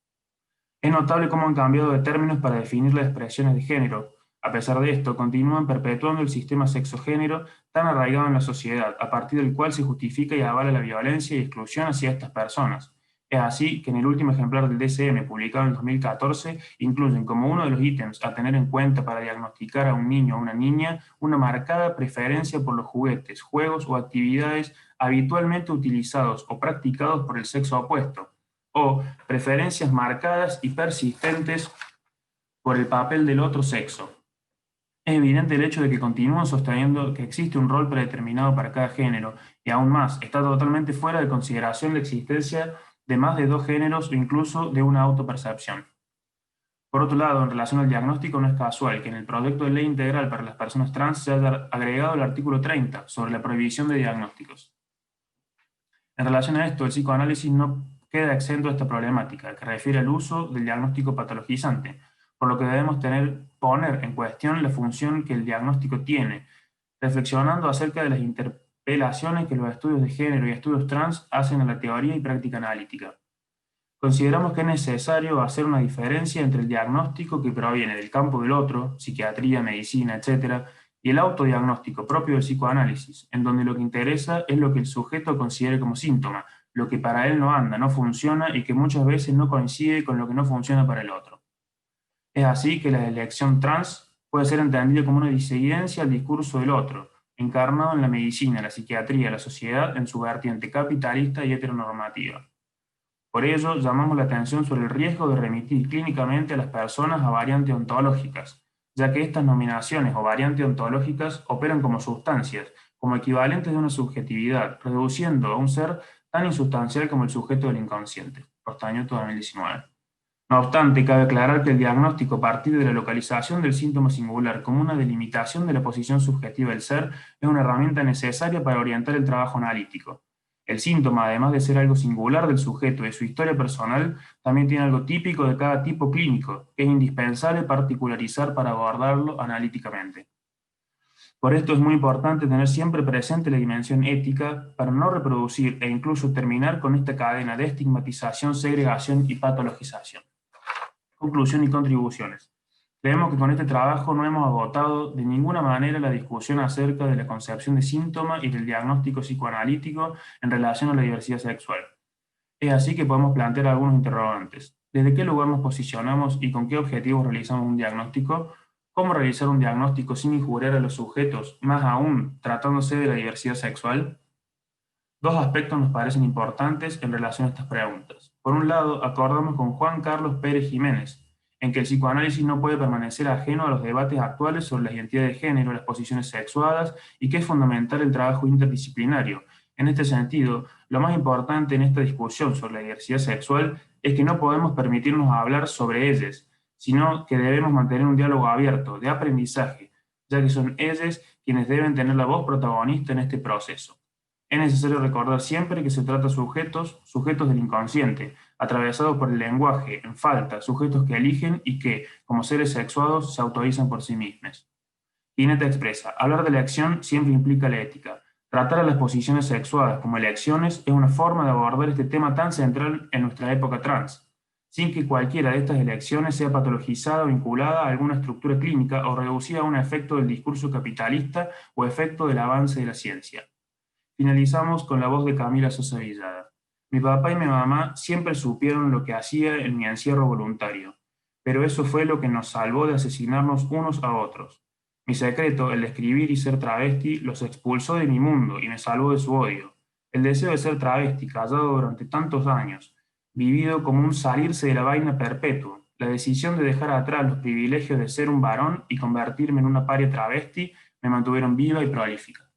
Es notable cómo han cambiado de términos para definir las expresiones de género. A pesar de esto, continúan perpetuando el sistema sexo-género tan arraigado en la sociedad, a partir del cual se justifica y avala la violencia y exclusión hacia estas personas. Es así que en el último ejemplar del DSM, publicado en 2014, incluyen como uno de los ítems a tener en cuenta para diagnosticar a un niño o una niña una marcada preferencia por los juguetes, juegos o actividades habitualmente utilizados o practicados por el sexo opuesto, o preferencias marcadas y persistentes por el papel del otro sexo. Es evidente el hecho de que continúan sosteniendo que existe un rol predeterminado para cada género, y aún más, está totalmente fuera de consideración la existencia de más de dos géneros o incluso de una autopercepción. Por otro lado, en relación al diagnóstico, no es casual que en el proyecto de ley integral para las personas trans se haya agregado el artículo 30 sobre la prohibición de diagnósticos. En relación a esto, el psicoanálisis no queda exento de esta problemática, que refiere al uso del diagnóstico patologizante, por lo que debemos poner en cuestión la función que el diagnóstico tiene, reflexionando acerca de las interpelaciones que los estudios de género y estudios trans hacen a la teoría y práctica analítica. Consideramos que es necesario hacer una diferencia entre el diagnóstico que proviene del campo del otro, psiquiatría, medicina, etc., y el autodiagnóstico propio del psicoanálisis, en donde lo que interesa es lo que el sujeto considere como síntoma, lo que para él no anda, no funciona y que muchas veces no coincide con lo que no funciona para el otro. Es así que la elección trans puede ser entendida como una disidencia al discurso del otro, encarnado en la medicina, la psiquiatría, la sociedad en su vertiente capitalista y heteronormativa. Por ello, llamamos la atención sobre el riesgo de remitir clínicamente a las personas a variantes ontológicas, ya que estas nominaciones o variantes ontológicas operan como sustancias, como equivalentes de una subjetividad, reduciendo a un ser tan insustancial como el sujeto del inconsciente. Rostañoto 2019. No obstante, cabe aclarar que el diagnóstico a partir de la localización del síntoma singular como una delimitación de la posición subjetiva del ser es una herramienta necesaria para orientar el trabajo analítico. El síntoma, además de ser algo singular del sujeto y de su historia personal, también tiene algo típico de cada tipo clínico, que es indispensable particularizar para abordarlo analíticamente. Por esto es muy importante tener siempre presente la dimensión ética para no reproducir e incluso terminar con esta cadena de estigmatización, segregación y patologización. Conclusión y contribuciones. Creemos que con este trabajo no hemos agotado de ninguna manera la discusión acerca de la concepción de síntoma y del diagnóstico psicoanalítico en relación a la diversidad sexual. Es así que podemos plantear algunos interrogantes. ¿Desde qué lugar nos posicionamos y con qué objetivos realizamos un diagnóstico? ¿Cómo realizar un diagnóstico sin injuriar a los sujetos, más aún tratándose de la diversidad sexual? Dos aspectos nos parecen importantes en relación a estas preguntas. Por un lado, acordamos con Juan Carlos Pérez Jiménez, en que el psicoanálisis no puede permanecer ajeno a los debates actuales sobre la identidad de género, las posiciones sexuadas, y que es fundamental el trabajo interdisciplinario. En este sentido, lo más importante en esta discusión sobre la diversidad sexual es que no podemos permitirnos hablar sobre ellas, sino que debemos mantener un diálogo abierto, de aprendizaje, ya que son ellas quienes deben tener la voz protagonista en este proceso. Es necesario recordar siempre que se trata de sujetos del inconsciente, atravesados por el lenguaje, en falta, sujetos que eligen y que, como seres sexuados, se autorizan por sí mismos. Spinetta expresa, hablar de la acción siempre implica la ética. Tratar a las posiciones sexuales como elecciones es una forma de abordar este tema tan central en nuestra época trans, sin que cualquiera de estas elecciones sea patologizada o vinculada a alguna estructura clínica o reducida a un efecto del discurso capitalista o efecto del avance de la ciencia. Finalizamos con la voz de Camila Sosa Villada. Mi papá y mi mamá siempre supieron lo que hacía en mi encierro voluntario, pero eso fue lo que nos salvó de asesinarnos unos a otros. Mi secreto, el de escribir y ser travesti, los expulsó de mi mundo y me salvó de su odio. El deseo de ser travesti, callado durante tantos años, vivido como un salirse de la vaina perpetuo, la decisión de dejar atrás los privilegios de ser un varón y convertirme en una paria travesti, me mantuvieron viva y prolífica.